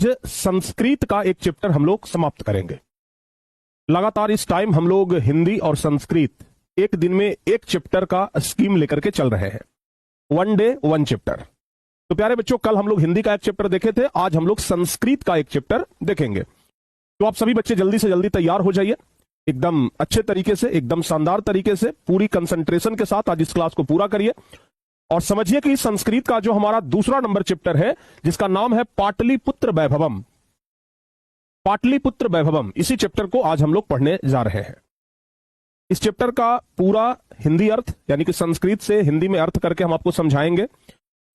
संस्कृत का एक चैप्टर हम लोग समाप्त करेंगे। लगातार इस टाइम हम लोग हिंदी और संस्कृत एक दिन में एक चैप्टर का स्कीम लेकर के चल रहे हैं, 1 डे 1 चैप्टर। तो प्यारे बच्चों, कल हम लोग हिंदी का एक चैप्टर देखे थे, आज हम लोग संस्कृत का एक चैप्टर देखेंगे। तो आप सभी बच्चे जल्दी से जल्दी तैयार हो जाइए, एकदम अच्छे तरीके से, एकदम शानदार तरीके से, पूरी कंसंट्रेशन के साथ आज इस क्लास को पूरा करिए और समझिए कि संस्कृत का जो हमारा दूसरा नंबर चैप्टर है, जिसका नाम है पाटलिपुत्र वैभवम, पाटलिपुत्र वैभवम, इसी चैप्टर को आज हम लोग पढ़ने जा रहे हैं। इस चैप्टर का पूरा हिंदी अर्थ यानी कि संस्कृत से हिंदी में अर्थ करके हम आपको समझाएंगे।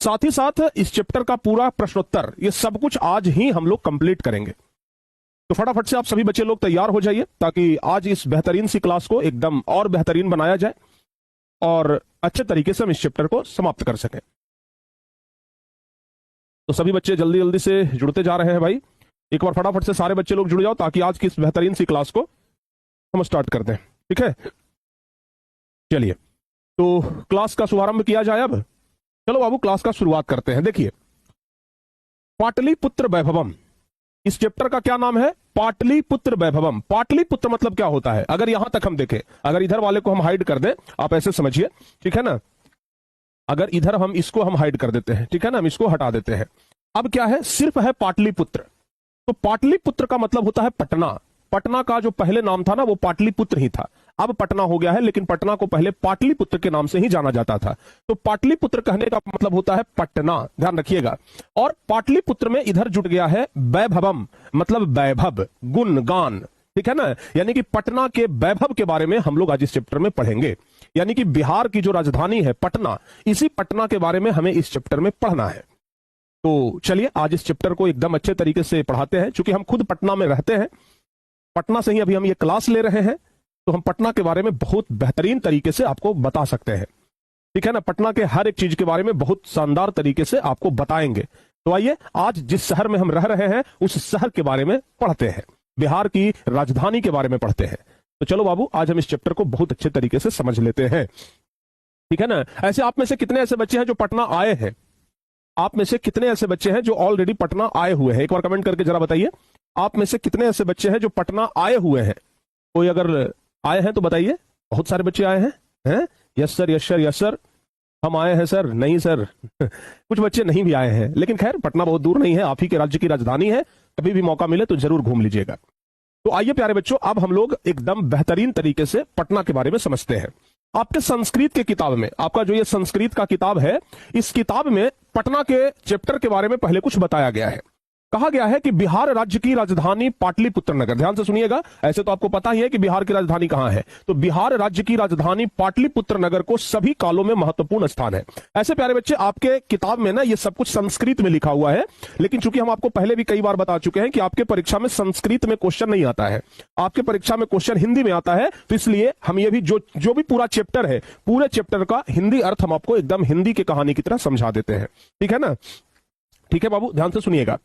साथ ही साथ इस चैप्टर का पूरा प्रश्नोत्तर, ये सब कुछ आज ही हम लोग कंप्लीट करेंगे। तो फटाफट से आप सभी बच्चे लोग तैयार हो जाइए ताकि आज इस बेहतरीन सी क्लास को एकदम और बेहतरीन बनाया जाए और अच्छे तरीके से हम इस चैप्टर को समाप्त कर सकें। तो सभी बच्चे जल्दी जल्दी से जुड़ते जा रहे हैं भाई, एक बार फटाफट से सारे बच्चे लोग जुड़ जाओ ताकि आज की इस बेहतरीन सी क्लास को हम स्टार्ट कर दें। ठीक है, चलिए तो क्लास का शुभारंभ किया जाए। अब चलो बाबू क्लास का शुरुआत करते हैं। देखिए, पाटलिपुत्र वैभवम, इस चैप्टर का क्या नाम है? पाटलिपुत्र वैभवम। पाटलिपुत्र मतलब क्या होता है? अगर यहां तक हम देखें, अगर इधर वाले को हम हाइड कर दें, आप ऐसे समझिए, ठीक है ना, अगर इधर हम इसको हम हाइड कर देते हैं, ठीक है ना, हम इसको हटा देते हैं। अब क्या है? सिर्फ है पाटलिपुत्र। तो पाटलिपुत्र का मतलब होता है पटना। पटना का जो पहले नाम था ना, वो पाटलिपुत्र ही था, अब पटना हो गया है, लेकिन पटना को पहले पाटलिपुत्र के नाम से ही जाना जाता था। तो पाटलिपुत्र कहने का मतलब होता है पटना, ध्यान रखिएगा। और पाटलिपुत्र में इधर जुट गया है वैभवम, मतलब वैभव, गुण, गान, ठीक है ना, यानी कि पटना के वैभव के बारे में हम लोग आज इस चैप्टर में पढ़ेंगे। यानी कि बिहार की जो राजधानी है पटना, इसी पटना के बारे में हमें इस चैप्टर में पढ़ना है। तो चलिए आज इस चैप्टर को एकदम अच्छे तरीके से पढ़ाते हैं। चूंकि हम खुद पटना में रहते हैं, पटना से ही अभी हम ये क्लास ले रहे हैं, तो हम पटना के बारे में बहुत बेहतरीन तरीके से आपको बता सकते हैं, ठीक है ना। पटना के हर एक चीज के बारे में बहुत शानदार तरीके से आपको बताएंगे। तो आइए आज जिस शहर में हम रह रहे हैं उस शहर के बारे में पढ़ते हैं, बिहार की राजधानी के बारे में पढ़ते हैं। तो चलो बाबू आज हम इस चैप्टर को बहुत अच्छे तरीके से समझ लेते हैं, ठीक है ना। ऐसे आप में से कितने ऐसे बच्चे हैं जो पटना आए हैं? आप में से कितने ऐसे बच्चे हैं जो ऑलरेडी पटना आए हुए हैं? एक बार कमेंट करके जरा बताइए, आप में से कितने ऐसे बच्चे हैं जो पटना आए हुए हैं? कोई अगर आए हैं तो बताइए। बहुत सारे बच्चे आए हैं? Yes sir, yes sir, yes sir, हम आए हैं सर। नहीं सर कुछ बच्चे नहीं भी आए हैं, लेकिन खैर पटना बहुत दूर नहीं है, आप ही के राज्य की राजधानी है, कभी भी मौका मिले तो जरूर घूम लीजिएगा। तो आइए प्यारे बच्चों, अब हम लोग एकदम बेहतरीन तरीके से पटना के बारे में समझते हैं। आपके संस्कृत के किताब में, आपका जो ये संस्कृत का किताब है, इस किताब में पटना के चैप्टर के बारे में पहले कुछ बताया गया है। कहा गया है कि बिहार राज्य की राजधानी पाटलिपुत्र नगर, ध्यान से सुनिएगा, ऐसे तो आपको पता ही है कि बिहार की राजधानी कहां है। तो बिहार राज्य की राजधानी पाटलिपुत्र नगर को सभी कालों में महत्वपूर्ण स्थान है। ऐसे प्यारे बच्चे, आपके किताब में ना ये सब कुछ संस्कृत में लिखा हुआ है, लेकिन चूंकि हम आपको पहले भी कई बार बता चुके हैं कि आपके परीक्षा में संस्कृत में क्वेश्चन नहीं आता है, आपके परीक्षा में क्वेश्चन हिंदी में आता है। तो इसलिए हम ये भी जो भी पूरा चैप्टर है, पूरे चैप्टर का हिंदी अर्थ हम आपको एकदम हिंदी की कहानी की तरह समझा देते हैं, ठीक है ना। ठीक है बाबू, ध्यान से सुनिएगा।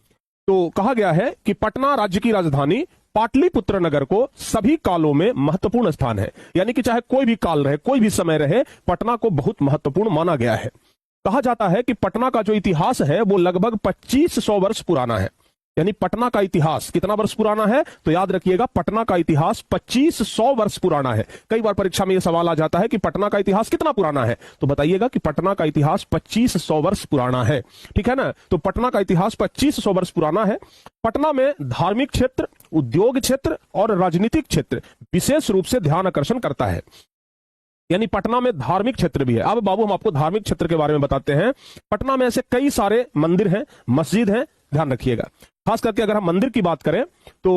तो कहा गया है कि पटना राज्य की राजधानी पाटलिपुत्र नगर को सभी कालों में महत्वपूर्ण स्थान है। यानी कि चाहे कोई भी काल रहे, कोई भी समय रहे, पटना को बहुत महत्वपूर्ण माना गया है। कहा जाता है कि पटना का जो इतिहास है वो लगभग 2500 वर्ष पुराना है। यानी पटना का इतिहास कितना वर्ष पुराना है? तो याद रखिएगा, पटना का इतिहास 2500 वर्ष पुराना है। कई बार परीक्षा में यह सवाल आ जाता है कि पटना का इतिहास कितना पुराना है, तो बताइएगा कि पटना का इतिहास 2500 वर्ष पुराना है, ठीक है ना। तो पटना का इतिहास 2500 वर्ष पुराना है। पटना में धार्मिक क्षेत्र, उद्योग क्षेत्र और राजनीतिक क्षेत्र विशेष रूप से ध्यान आकर्षण करता है। यानी पटना में धार्मिक क्षेत्र भी है। अब बाबू हम आपको धार्मिक क्षेत्र के बारे में बताते हैं। पटना में ऐसे कई सारे मंदिर हैं, मस्जिद हैं, ध्यान रखिएगा। खास करके अगर हम मंदिर की बात करें तो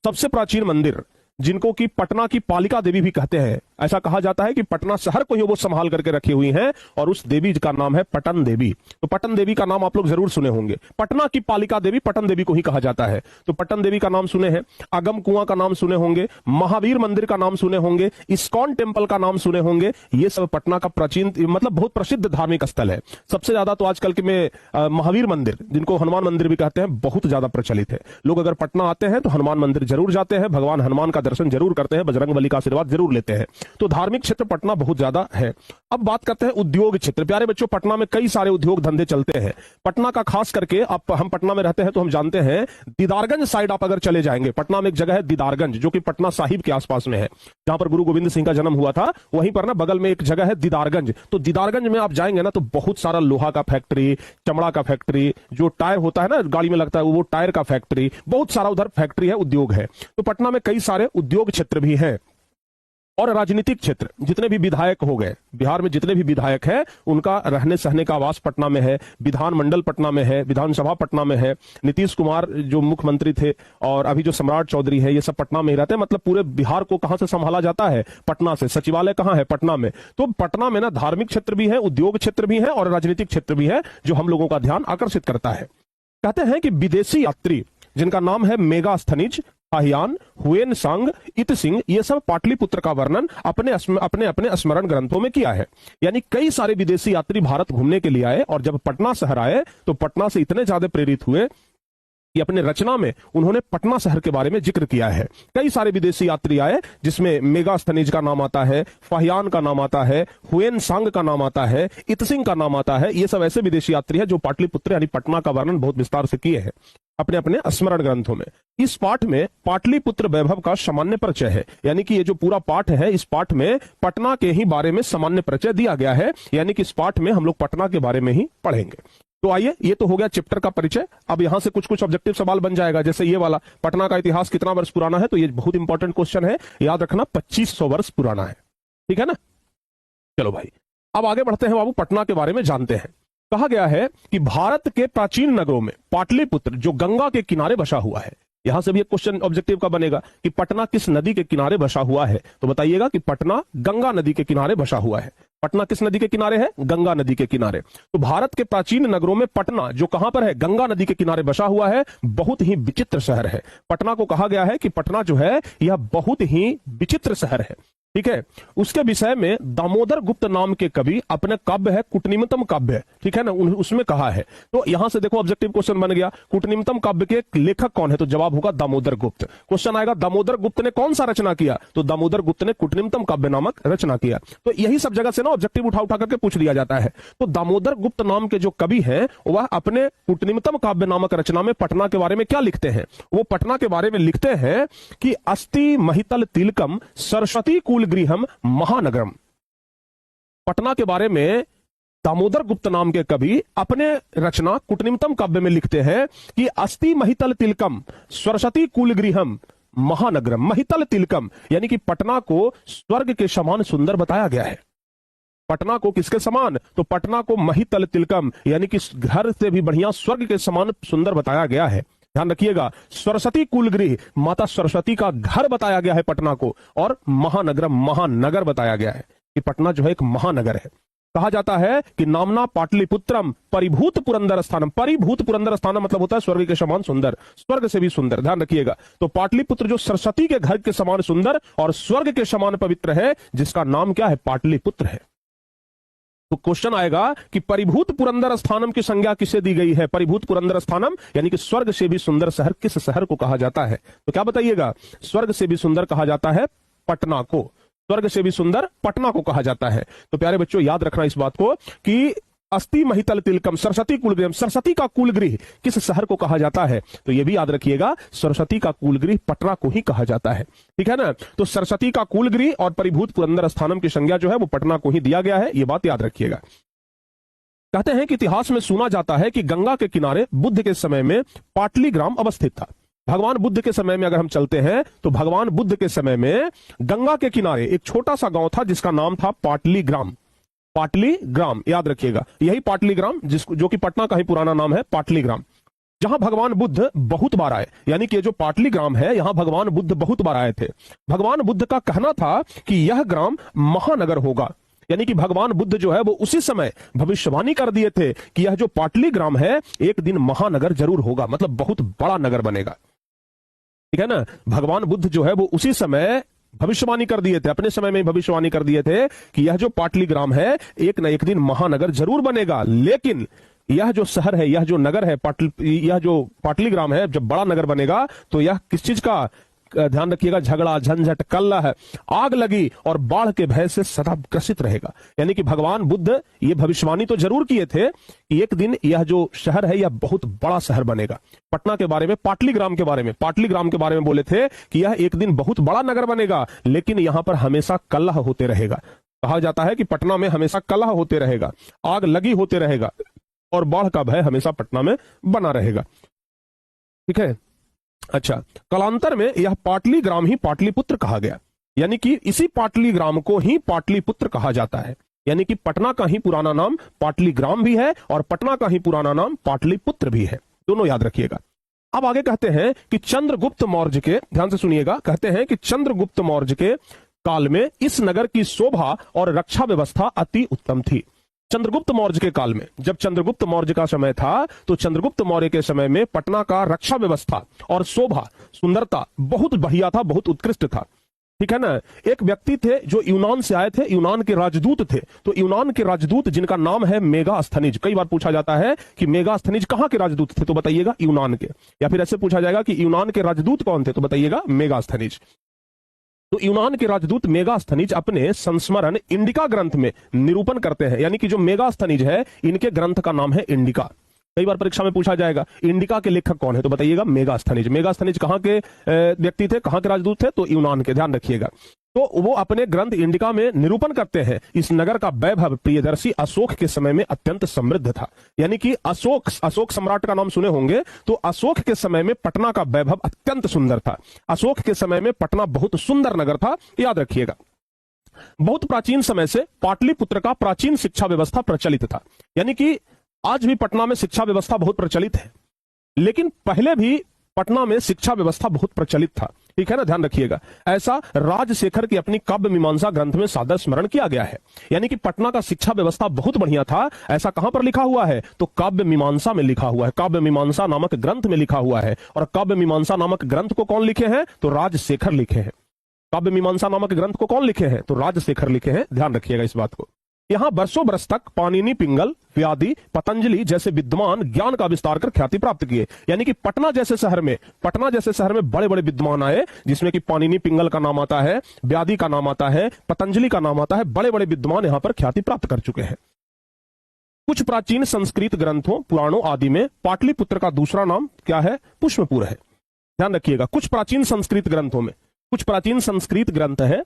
सबसे प्राचीन मंदिर, जिनको कि पटना की पालिका देवी भी कहते हैं, ऐसा कहा जाता है कि पटना शहर को ही वो संभाल करके रखी हुई हैं और उस देवी का नाम है पटन देवी। तो पटन देवी का नाम आप लोग जरूर सुने होंगे। पटना की पालिका देवी पटन देवी को ही कहा जाता है। तो पटन देवी का नाम सुने हैं, अगम कुआं का नाम सुने होंगे, महावीर मंदिर का नाम सुने होंगे, इस्कॉन टेम्पल का नाम सुने होंगे। ये सब पटना का प्राचीन मतलब बहुत प्रसिद्ध धार्मिक स्थल है। सबसे ज्यादा तो आजकल के में महावीर मंदिर, जिनको हनुमान मंदिर भी कहते हैं, बहुत ज्यादा प्रचलित है। लोग अगर पटना आते हैं तो हनुमान मंदिर जरूर जाते हैं, भगवान हनुमान का दर्शन जरूर करते हैं, बजरंगबली का आशीर्वाद जरूर लेते हैं। तो धार्मिक क्षेत्र पटना बहुत ज्यादा है। अब बात करते हैं उद्योग क्षेत्र। प्यारे बच्चों, पटना में कई सारे उद्योग धंधे चलते हैं। पटना का खास करके, आप हम पटना में रहते हैं तो हम जानते हैं, दीदारगंज साइड आप अगर चले जाएंगे, पटना में एक जगह है दीदारगंज, जो कि पटना साहिब के आसपास में है, जहां पर गुरु गोविंद सिंह का जन्म हुआ था। वहीं पर ना बगल में एक जगह है दीदारगंज। तो दीदारगंज में आप जाएंगे ना तो बहुत सारा लोहा का फैक्ट्री, चमड़ा का फैक्ट्री, जो टायर होता है ना गाड़ी में लगता है वो टायर का फैक्ट्री, बहुत सारा उधर फैक्ट्री है, उद्योग है। तो पटना में कई सारे उद्योग क्षेत्र भी हैं। और राजनीतिक क्षेत्र, जितने भी विधायक हो गए बिहार में, जितने भी विधायक हैं उनका रहने सहने का आवास पटना में है, विधानमंडल पटना में है, विधानसभा पटना में है। नीतीश कुमार जो मुख्यमंत्री थे और अभी जो सम्राट चौधरी है, ये सब पटना में ही रहते हैं। मतलब पूरे बिहार को कहां से संभाला जाता है? पटना से। सचिवालय कहां है? पटना में। तो पटना में ना धार्मिक क्षेत्र भी है, उद्योग क्षेत्र भी है और राजनीतिक क्षेत्र भी है, जो हम लोगों का ध्यान आकर्षित करता है। कहते हैं कि विदेशी यात्री जिनका नाम है मेगास्थनीज, फाहियान, हुएनसांग, इतसिंग, ये सब पाटलिपुत्र का वर्णन अपने अपने स्मरण ग्रंथों में किया है। यानी कई सारे विदेशी यात्री भारत घूमने के लिए आए और जब पटना शहर आए तो पटना से इतने ज्यादा प्रेरित हुए कि अपने रचना में उन्होंने पटना शहर के बारे में जिक्र किया है। कई सारे विदेशी यात्री आए, जिसमें मेगास्थनीज का नाम आता है, फाहियान का नाम आता है, हुएनसांग का नाम आता है, इतसिंग का नाम आता है। ये सब ऐसे विदेशी यात्री हैं जो पाटलिपुत्र यानी पटना का वर्णन बहुत विस्तार से किए हैं अपने अपने स्मरण ग्रंथों में। इस पाठ में पाटलिपुत्र वैभव का सामान्य परिचय है, यानी कि ये जो पूरा पाठ है, इस पाठ में पटना के ही बारे में सामान्य परिचय दिया गया है। यानी कि इस पाठ में हम लोग पटना के बारे में ही पढ़ेंगे। तो आइए, ये तो हो गया चैप्टर का परिचय। अब यहां से कुछ कुछ ऑब्जेक्टिव सवाल बन जाएगा, जैसे ये वाला, पटना का इतिहास कितना वर्ष पुराना है? तो ये बहुत इंपॉर्टेंट क्वेश्चन है, याद रखना 2500 वर्ष पुराना है। ठीक है ना? चलो भाई, अब आगे बढ़ते हैं बाबू, पटना के बारे में जानते हैं। कहा गया है कि भारत के प्राचीन नगरों में पाटलिपुत्र जो गंगा के किनारे बसा हुआ है। यहां से भी एक क्वेश्चन ऑब्जेक्टिव का बनेगा कि पटना किस नदी के किनारे बसा हुआ है? तो बताइएगा कि पटना गंगा नदी के किनारे बसा हुआ है। पटना किस नदी के किनारे है? गंगा नदी के किनारे। तो भारत के प्राचीन नगरों में पटना जो कहां पर है? गंगा नदी के किनारे बसा हुआ है। बहुत ही विचित्र शहर है। पटना को कहा गया है कि पटना जो है यह बहुत ही विचित्र शहर है। ठीक है। उसके विषय में दामोदर गुप्त नाम के कवि अपने काव्य है कुटनिमतम काव्य, ठीक है ना, उसमें कहा है। तो यहां से देखो ऑब्जेक्टिव क्वेश्चन बन गया, कुटनिमतम काव्य के लेखक कौन है? तो जवाब होगा दामोदर गुप्त। क्वेश्चन आएगा दामोदर गुप्त ने कौन सा रचना किया? तो दामोदर गुप्त ने कुटनिमतम काव्य नामक रचना किया। तो यही सब जगह से ना ऑब्जेक्टिव उठा उठा करके पूछ लिया जाता है। तो दामोदर गुप्त नाम के जो कवि हैं वह अपने कुटनिमतम काव्य नामक रचना में पटना के बारे में क्या लिखते हैं? वो पटना के बारे में लिखते हैं कि अस्ति महितल तिलकम सरस्वती कुल गृहम महानगरम। पटना के बारे में दामोदर गुप्त नाम के कवि अपने रचना कुटनिमतम काव्य में लिखते हैं कि अस्ति महितल तिलकम सरस्वती कुल गृहम महानगरम। महितल तिलकम यानी कि पटना को स्वर्ग के समान सुंदर बताया गया है। पटना को किसके समान? तो पटना को महितल तिलकम यानी कि घर से भी बढ़िया स्वर्ग के समान सुंदर बताया गया है। ध्यान रखिएगा, सरस्वती कुलगृह माता सरस्वती का घर बताया गया है पटना को, और महानगर महानगर बताया गया है कि पटना जो है एक महानगर है। कहा जाता है कि नामना पाटलिपुत्रम परिभूत पुरंदर स्थानम। परिभूत पुरंदर स्थानम मतलब होता है स्वर्ग के समान सुंदर, स्वर्ग से भी सुंदर। ध्यान रखिएगा, तो पाटलिपुत्र जो सरस्वती के घर के समान सुंदर और स्वर्ग के समान पवित्र है, जिसका नाम क्या है? पाटलिपुत्र है। तो क्वेश्चन आएगा कि परिभूत पुरंदर स्थानम की संज्ञा किसे दी गई है? परिभूत पुरंदर स्थानम यानी कि स्वर्ग से भी सुंदर शहर किस शहर को कहा जाता है? तो क्या बताइएगा? स्वर्ग से भी सुंदर कहा जाता है पटना को। स्वर्ग से भी सुंदर पटना को कहा जाता है। तो प्यारे बच्चों याद रखना इस बात को कि अस्ति महितल तिलकम सरस्वती कुलगृह, सरस्वती का कुलगृह किस शहर को कहा जाता है? तो यह भी याद रखिएगा, सरस्वती का कुलगृह पटना को ही कहा जाता है। ठीक है ना? तो सरस्वती का कुलगृह और परिभूत पुरंदर स्थानम की संज्ञा जो है वो पटना को ही दिया गया है, यह बात याद रखिएगा। कहते हैं कि इतिहास में सुना जाता है कि गंगा के किनारे बुद्ध के समय में पाटली ग्राम अवस्थित था। भगवान बुद्ध के समय में अगर हम चलते हैं तो भगवान बुद्ध के समय में गंगा के किनारे एक छोटा सा गांव था जिसका नाम था पाटली ग्राम। पाटली ग्राम याद रखिएगा, यही पाटली ग्राम जो कि पटना का ही पुराना नाम है पाटली ग्राम, जहां भगवान बुद्ध बहुत बार आए। यानी कि जो पाटली ग्राम है यहां भगवान बुद्ध बहुत बार आए थे। भगवान बुद्ध का कहना था कि यह ग्राम महानगर होगा। यानी कि भगवान बुद्ध जो है वो उसी समय भविष्यवाणी कर दिए थे कि यह जो पाटली ग्राम है एक दिन महानगर जरूर होगा, मतलब बहुत बड़ा नगर बनेगा। ठीक है ना? भगवान बुद्ध जो है वो उसी समय भविष्यवाणी कर दिए थे, अपने समय में भविष्यवाणी कर दिए थे कि यह जो पाटली ग्राम है एक न एक दिन महानगर जरूर बनेगा। लेकिन यह जो शहर है, यह जो नगर है, यह जो पाटली ग्राम है, जब बड़ा नगर बनेगा तो यह किस चीज का? ध्यान रखिएगा, झगड़ा, झंझट, कलह, आग लगी और बाढ़ के भय से सदा ग्रसित रहेगा। यानी कि भगवान बुद्ध ये भविष्यवाणी तो जरूर किए थे कि एक दिन यह जो शहर है यह बहुत बड़ा शहर बनेगा। पटना के बारे में, पाटलीग्राम के बारे में बोले थे कि यह एक दिन बहुत बड़ा नगर बनेगा, लेकिन यहां पर हमेशा कलह होते रहेगा। कहा जाता है कि पटना में हमेशा कलह होते रहेगा, आग लगी होते रहेगा और बाढ़ का भय हमेशा पटना में बना रहेगा। ठीक है। अच्छा, कालांतर में यह पाटलीग्राम ही पाटलिपुत्र कहा गया, यानी कि इसी पाटलीग्राम को ही पाटलिपुत्र कहा जाता है। यानी कि पटना का ही पुराना नाम पाटलीग्राम भी है और पटना का ही पुराना नाम पाटलिपुत्र भी है, दोनों याद रखिएगा। अब आगे कहते हैं कि चंद्रगुप्त मौर्य के, ध्यान से सुनिएगा, कहते हैं कि चंद्रगुप्त मौर्य के काल में इस नगर की शोभा और रक्षा व्यवस्था अति उत्तम थी। चंद्रगुप्त मौर्य के काल में, जब चंद्रगुप्त मौर्य का समय था, तो चंद्रगुप्त मौर्य के समय में पटना का रक्षा व्यवस्था और शोभा, सुंदरता बहुत बढ़िया था, बहुत उत्कृष्ट था। ठीक है ना। एक व्यक्ति थे जो यूनान से आए थे, यूनान के राजदूत थे। तो यूनान के राजदूत जिनका नाम है मेगास्थनीज, कई बार पूछा जाता है कि मेगास्थनीज कहां के राजदूत थे, तो बताइएगा यूनान के। या फिर ऐसे पूछा जाएगा कि यूनान के राजदूत कौन थे, तो बताइएगा मेगास्थनीज। तो यूनान के राजदूत मेगास्थनीज अपने संस्मरण इंडिका ग्रंथ में निरूपण करते हैं। यानी कि जो मेगास्थनीज है, इनके ग्रंथ का नाम है इंडिका। कई बार परीक्षा में पूछा जाएगा इंडिका के लेखक कौन है, तो बताइएगा मेगास्थनीज। मेगास्थनीज कहां के व्यक्ति थे, कहां के राजदूत थे, तो यूनान के, ध्यान रखिएगा। तो वो अपने ग्रंथ इंडिका में निरूपण करते हैं इस नगर का वैभव प्रियदर्शी अशोक के समय में अत्यंत समृद्ध था। यानी कि अशोक सम्राट का नाम सुने होंगे, तो अशोक के समय में पटना का वैभव अत्यंत सुंदर था। अशोक के समय में पटना बहुत सुंदर नगर था, याद रखिएगा। बहुत प्राचीन समय से पाटलिपुत्र का प्राचीन शिक्षा व्यवस्था प्रचलित था। यानी कि आज भी पटना में शिक्षा व्यवस्था बहुत प्रचलित है, लेकिन पहले भी पटना में शिक्षा व्यवस्था बहुत प्रचलित था। ठीक है ना, ध्यान रखिएगा। ऐसा राजशेखर की अपनी काव्य मीमांसा ग्रंथ में सादर स्मरण किया गया है। यानी कि पटना का शिक्षा व्यवस्था बहुत बढ़िया था। ऐसा कहां पर लिखा हुआ है, तो काव्य मीमांसा में लिखा हुआ है। काव्य मीमांसा नामक ग्रंथ में लिखा हुआ है। और काव्य मीमांसा नामक ग्रंथ को कौन लिखे हैं, तो राजशेखर लिखे हैं। काव्य मीमांसा नामक ग्रंथ को कौन लिखे हैं, तो राजशेखर लिखे हैं, ध्यान रखिएगा इस बात को। यहां बरसों बरस तक पाणिनि, पिंगल, व्याधि, पतंजलि जैसे विद्वान ज्ञान का विस्तार कर ख्याति प्राप्त किए। यानी कि पटना जैसे शहर में बड़े बड़े विद्वान आए, जिसमें कि पाणिनि, पिंगल का नाम आता है, व्याधि का नाम आता है, पतंजलि का नाम आता है। बड़े बड़े विद्वान यहां पर ख्याति प्राप्त कर चुके हैं। कुछ प्राचीन संस्कृत ग्रंथों, पुराणों आदि में पाटलिपुत्र का दूसरा नाम क्या है, पुष्पपुर है। ध्यान रखिएगा। कुछ प्राचीन संस्कृत ग्रंथों में, कुछ प्राचीन संस्कृत ग्रंथ है,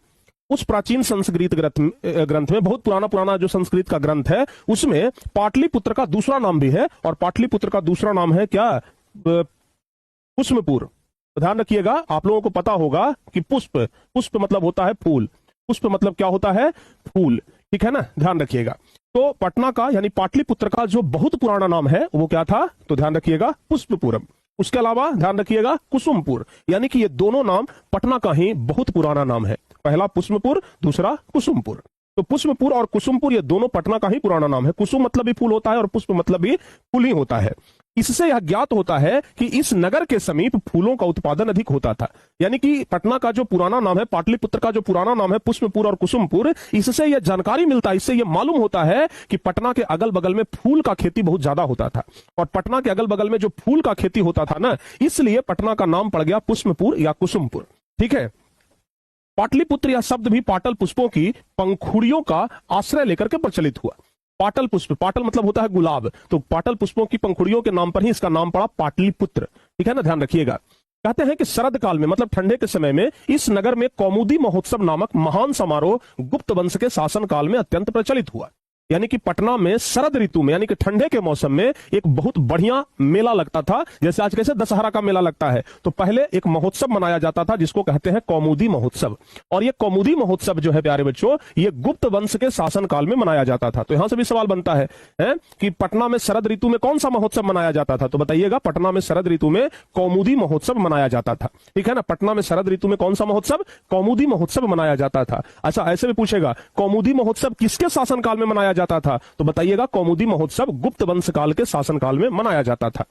उस प्राचीन संस्कृत ग्रंथ में, बहुत पुराना जो संस्कृत का ग्रंथ है, उसमें पाटलिपुत्र का दूसरा नाम भी है। और पाटलिपुत्र का दूसरा नाम है क्या, पुष्पपुर। ध्यान रखिएगा। आप लोगों को पता होगा कि पुष्प मतलब होता है फूल। पुष्प मतलब क्या होता है, फूल। ठीक है ना, ध्यान रखिएगा। तो पटना का यानी पाटलिपुत्र का जो बहुत पुराना नाम है वो क्या था, तो ध्यान रखिएगा, पुष्पपुरम। उसके अलावा ध्यान रखिएगा कुसुमपुर। यानी कि ये दोनों नाम पटना का ही बहुत पुराना नाम है। पहला पुष्पपुर, दूसरा कुसुमपुर। तो पुष्पपुर और कुसुमपुर ये दोनों पटना का ही पुराना नाम है। कुसुम मतलब भी फूल होता है और पुष्प मतलब भी फूल ही होता है। इससे यह ज्ञात होता है कि इस नगर के समीप फूलों का उत्पादन अधिक होता था। यानी कि पटना का जो पुराना नाम है, पाटलिपुत्र का जो पुराना नाम है पुष्पपुर और कुसुमपुर, इससे यह जानकारी मिलता है, इससे यह मालूम होता है कि पटना के अगल बगल में फूल का खेती बहुत ज्यादा होता था। और पटना के अगल बगल में जो फूल का खेती होता था ना, इसलिए पटना का नाम पड़ गया पुष्पपुर या कुसुमपुर। ठीक है। पाटलिपुत्र यह शब्द भी पाटल पुष्पों की पंखुड़ियों का आश्रय लेकर के प्रचलित हुआ। पाटल पुष्प, पाटल मतलब होता है गुलाब, तो पाटल पुष्पों की पंखुड़ियों के नाम पर ही इसका नाम पड़ा पाटलिपुत्र। ठीक है ना, ध्यान रखिएगा। कहते हैं कि शरद काल में, मतलब ठंडे के समय में, इस नगर में कौमुदी महोत्सव नामक महान समारोह गुप्त वंश के शासन काल में अत्यंत प्रचलित हुआ। यानी कि पटना में शरद ऋतु में, यानी कि ठंडे के मौसम में एक बहुत बढ़िया मेला लगता था। जैसे आज कैसे दशहरा का मेला लगता है, तो पहले एक महोत्सव मनाया जाता था जिसको कहते हैं कौमुदी महोत्सव। और ये कौमुदी महोत्सव जो है प्यारे बच्चों, ये गुप्त वंश के शासन काल में मनाया जाता था। तो यहां से भी सवाल बनता है कि पटना में शरद ऋतु में कौन सा महोत्सव मनाया जाता था, तो बताइएगा पटना में शरद ऋतु में कौमुदी महोत्सव मनाया जाता था। ठीक है ना, पटना में शरद ऋतु में कौन सा महोत्सव, कौमुदी महोत्सव मनाया जाता था। अच्छा, ऐसे भी पूछेगा कौमुदी महोत्सव किसके शासन काल में मनाया जाता था, तो बताइएगा कौमुदी महोत्सव गुप्त वंश काल के शासन काल में मनाया जाता था।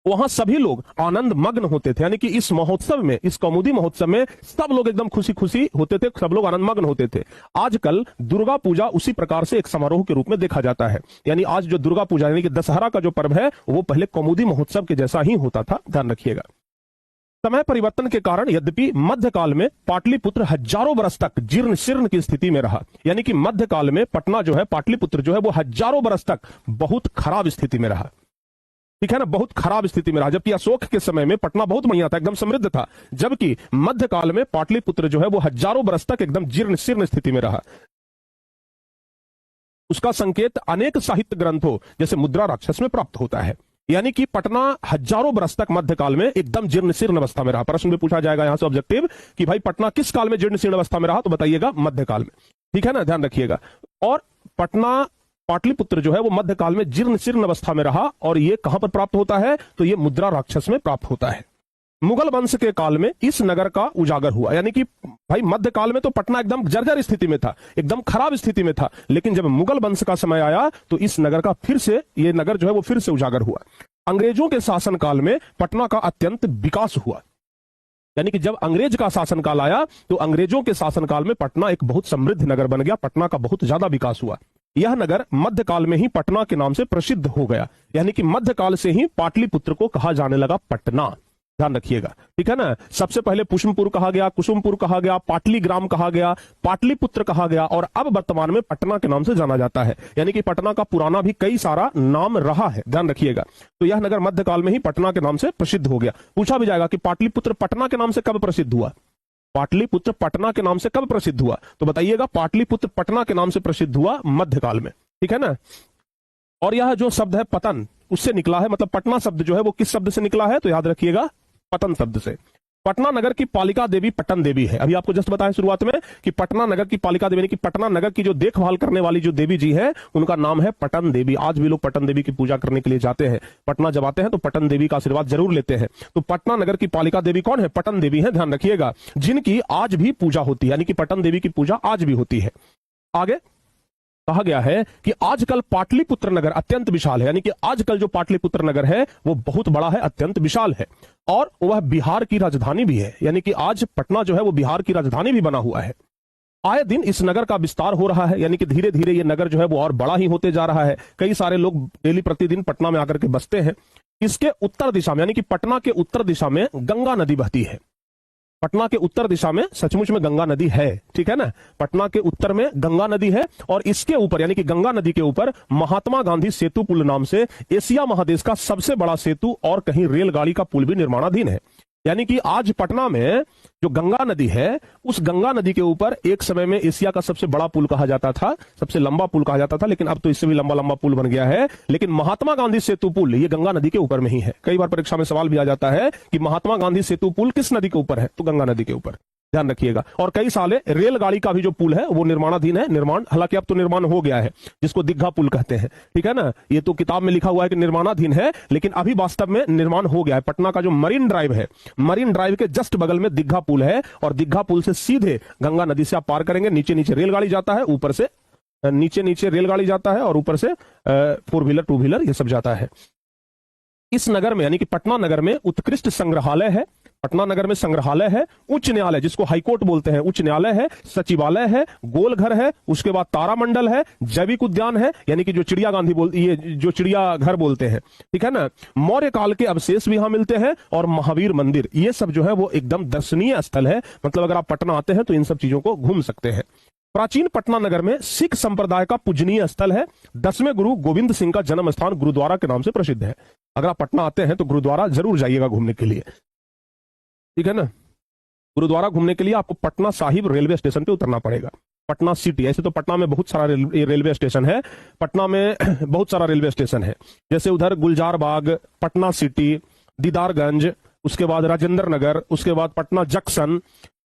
वहां सभी लोग आनंद मग्न होते थे। यानी कि इस महोत्सव में, इस कौमुदी महोत्सव में सब लोग एकदम खुशी खुशी होते थे, सब लोग आनंद मग्न होते थे। आजकल दुर्गा पूजा उसी प्रकार से एक समारोह के रूप में देखा जाता है। यानी आज जो दुर्गा पूजा यानी कि दशहरा का जो पर्व है, वो पहले कौमुदी महोत्सव के जैसा ही होता था। ध्यान रखिएगा। समय परिवर्तन के कारण यद्यपि मध्यकाल में पाटलिपुत्र हजारों बरस तक जीर्ण शीर्ण की स्थिति में रहा, यानी कि मध्यकाल में पटना जो है, पाटलिपुत्र जो है, वो हजारों बरस तक बहुत खराब स्थिति में रहा। ठीक है ना, बहुत खराब स्थिति में रहा। जबकि अशोक के समय में पटना बहुत बढ़िया था, एकदम समृद्ध था, जबकि मध्यकाल में पाटलिपुत्र जो है वो हजारों बरस तक एकदम जीर्ण शीर्ण स्थिति में रहा। उसका संकेत अनेक साहित्य ग्रंथों जैसे मुद्रा राक्षस में प्राप्त होता है। यानी कि पटना हजारों बरस तक मध्यकाल में एकदम जीर्ण शीर्ण अवस्था में रहा। प्रश्न में पूछा जाएगा यहां से ऑब्जेक्टिव कि भाई पटना किस काल में जीर्ण शीर्ण अवस्था में रहा, तो बताइएगा मध्यकाल में। ठीक है ना, ध्यान रखिएगा। और पटना पाटलिपुत्र जो है वो मध्यकाल में जीर्ण शीर्ण अवस्था में रहा, और ये कहां पर प्राप्त होता है, तो ये मुद्रा राक्षस में प्राप्त होता है। मुगल वंश के काल में इस नगर का उजागर हुआ। यानी कि भाई मध्यकाल में तो पटना एकदम जर्जर स्थिति में था, एकदम खराब स्थिति में था, लेकिन जब मुगल वंश का समय आया तो इस नगर का फिर से, ये नगर जो है वो फिर से उजागर हुआ। अंग्रेजों के शासन काल में पटना का अत्यंत विकास हुआ। यानी कि जब अंग्रेज का शासनकाल आया तो अंग्रेजों के शासनकाल में पटना एक बहुत समृद्ध नगर बन गया, पटना का बहुत ज्यादा विकास हुआ। यह नगर मध्यकाल में ही पटना के नाम से प्रसिद्ध हो गया। यानी कि मध्यकाल से ही पाटलिपुत्र को कहा जाने लगा पटना। ध्यान रखिएगा, ठीक है ना। सबसे पहले पुष्पपुर कहा गया, कुसुमपुर कहा गया, पाटलीग्राम कहा गया, पाटलिपुत्र कहा गया, और अब वर्तमान में पटना के नाम से जाना जाता है। यानी कि पटना का पुराना भी कई सारा नाम रहा है, ध्यान रखिएगा। तो यह नगर मध्यकाल में ही पटना के नाम से प्रसिद्ध हो गया। पूछा भी जाएगा कि पाटलिपुत्र पटना के नाम से कब प्रसिद्ध हुआ, पाटलिपुत्र पटना के नाम से कब प्रसिद्ध हुआ, तो बताइएगा पाटलिपुत्र पटना के नाम से प्रसिद्ध हुआ मध्यकाल में। ठीक है ना। और यह जो शब्द है पतन, उससे निकला है, मतलब पटना शब्द जो है वो किस शब्द से निकला है, तो याद रखिएगा पतन शब्द से। पटना नगर की पालिका देवी पटन देवी है। अभी आपको जस्ट बताया शुरुआत में कि पटना नगर की पालिका देवी, कि पटना नगर की जो देखभाल करने वाली जो देवी जी है उनका नाम है पटन देवी। आज भी लोग पटन देवी की पूजा करने के लिए जाते हैं, पटना जब आते हैं तो पटन देवी का आशीर्वाद जरूर लेते हैं। तो पटना नगर की पालिका देवी कौन है, पटन देवी है, ध्यान रखिएगा, जिनकी आज भी पूजा होती है। यानी कि पटन देवी की पूजा आज भी होती है। आगे कहा गया है कि आजकल पाटलिपुत्र नगर अत्यंत विशाल है। यानी कि आजकल जो पाटलिपुत्र नगर है वो बहुत बड़ा है, अत्यंत विशाल है, और वह बिहार की राजधानी भी है। यानी कि आज पटना जो है वो बिहार की राजधानी भी बना हुआ है। आए दिन इस नगर का विस्तार हो रहा है। यानी कि धीरे धीरे ये नगर जो है वो और बड़ा ही होते जा रहा है। कई सारे लोग डेली प्रतिदिन पटना में आकर के बसते हैं। इसके उत्तर दिशा में, यानी कि पटना के उत्तर दिशा में गंगा नदी बहती है। पटना के उत्तर दिशा में सचमुच में गंगा नदी है, ठीक है ना। पटना के उत्तर में गंगा नदी है, और इसके ऊपर यानी कि गंगा नदी के ऊपर महात्मा गांधी सेतु पुल नाम से एशिया महादेश का सबसे बड़ा सेतु और कहीं रेलगाड़ी का पुल भी निर्माणाधीन है। यानी कि आज पटना में जो गंगा नदी है, उस गंगा नदी के ऊपर एक समय में एशिया का सबसे बड़ा पुल कहा जाता था, सबसे लंबा पुल कहा जाता था, लेकिन अब तो इससे भी लंबा लंबा पुल बन गया है। लेकिन महात्मा गांधी सेतु पुल ये गंगा नदी के ऊपर में ही है। कई बार परीक्षा में सवाल भी आ जाता है कि महात्मा गांधी सेतु पुल किस नदी के ऊपर है, तो गंगा नदी के ऊपर, ध्यान रखिएगा। और कई साले रेलगाड़ी का भी जो पुल है वो निर्माणाधीन है, निर्माण, हालांकि अब तो निर्माण हो गया है, जिसको दीघा पुल कहते हैं, ठीक है ना। ये तो किताब में लिखा हुआ है कि निर्माणाधीन है, लेकिन अभी वास्तव में निर्माण हो गया है। पटना का जो मरीन ड्राइव है, मरीन ड्राइव के जस्ट बगल में दीघा पुल है, और दीघा पुल से सीधे गंगा नदी से आप पार करेंगे। नीचे नीचे रेलगाड़ी जाता है, ऊपर से नीचे नीचे रेलगाड़ी जाता है, और ऊपर से 4 व्हीलर 2 व्हीलर ये सब जाता है। इस नगर में यानी कि पटना नगर में उत्कृष्ट संग्रहालय है। पटना नगर में संग्रहालय है, उच्च न्यायालय जिसको हाईकोर्ट बोलते हैं, उच्च न्यायालय है, सचिवालय है, गोलघर है, उसके बाद तारामंडल है, जैविक उद्यान है, यानी कि जो चिड़िया गांधी ये जो चिड़िया घर बोलते हैं, ठीक है ना। मौर्य काल के अवशेष भी यहां मिलते हैं, और महावीर मंदिर, ये सब जो है वो एकदम दर्शनीय स्थल है। मतलब अगर आप पटना आते हैं तो इन सब चीजों को घूम सकते हैं। प्राचीन पटना नगर में सिख संप्रदाय का पूजनीय स्थल है। 10वें गुरु गोविंद सिंह का जन्म स्थान गुरुद्वारा के नाम से प्रसिद्ध है। अगर आप पटना आते हैं तो गुरुद्वारा जरूर जाइएगा घूमने के लिए, ठीक है ना। गुरुद्वारा घूमने के लिए आपको पटना साहिब रेलवे स्टेशन पे उतरना पड़ेगा। पटना सिटी, ऐसे तो पटना में बहुत सारा रेलवे स्टेशन है, पटना में बहुत सारा रेलवे स्टेशन है, जैसे उधर गुलजार बाग, पटना सिटी, दीदारगंज, उसके बाद राजेंद्र नगर, उसके बाद पटना जंक्शन,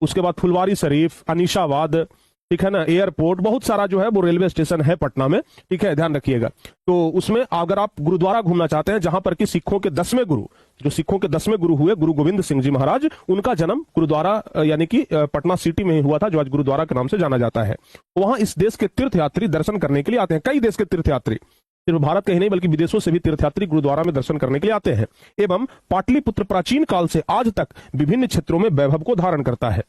उसके बाद फुलवारी शरीफ, अनीशाबाद, ठीक है ना, एयरपोर्ट, बहुत सारा जो है वो रेलवे स्टेशन है पटना में, ठीक है, ध्यान रखिएगा। तो उसमें अगर आप गुरुद्वारा घूमना चाहते हैं, जहां पर कि सिखों के 10वें गुरु, जो सिखों के 10वें गुरु हुए गुरु गोविंद सिंह जी महाराज, उनका जन्म गुरुद्वारा यानी कि पटना सिटी में ही हुआ था, जो आज गुरुद्वारा के नाम से जाना जाता है। वहां इस देश के तीर्थयात्री दर्शन करने के लिए आते हैं। कई देश के तीर्थयात्री, सिर्फ भारत के ही नहीं बल्कि विदेशों से भी तीर्थयात्री गुरुद्वारा में दर्शन करने के लिए आते हैं। एवं पाटलिपुत्र प्राचीन काल से आज तक विभिन्न क्षेत्रों में वैभव को धारण करता है।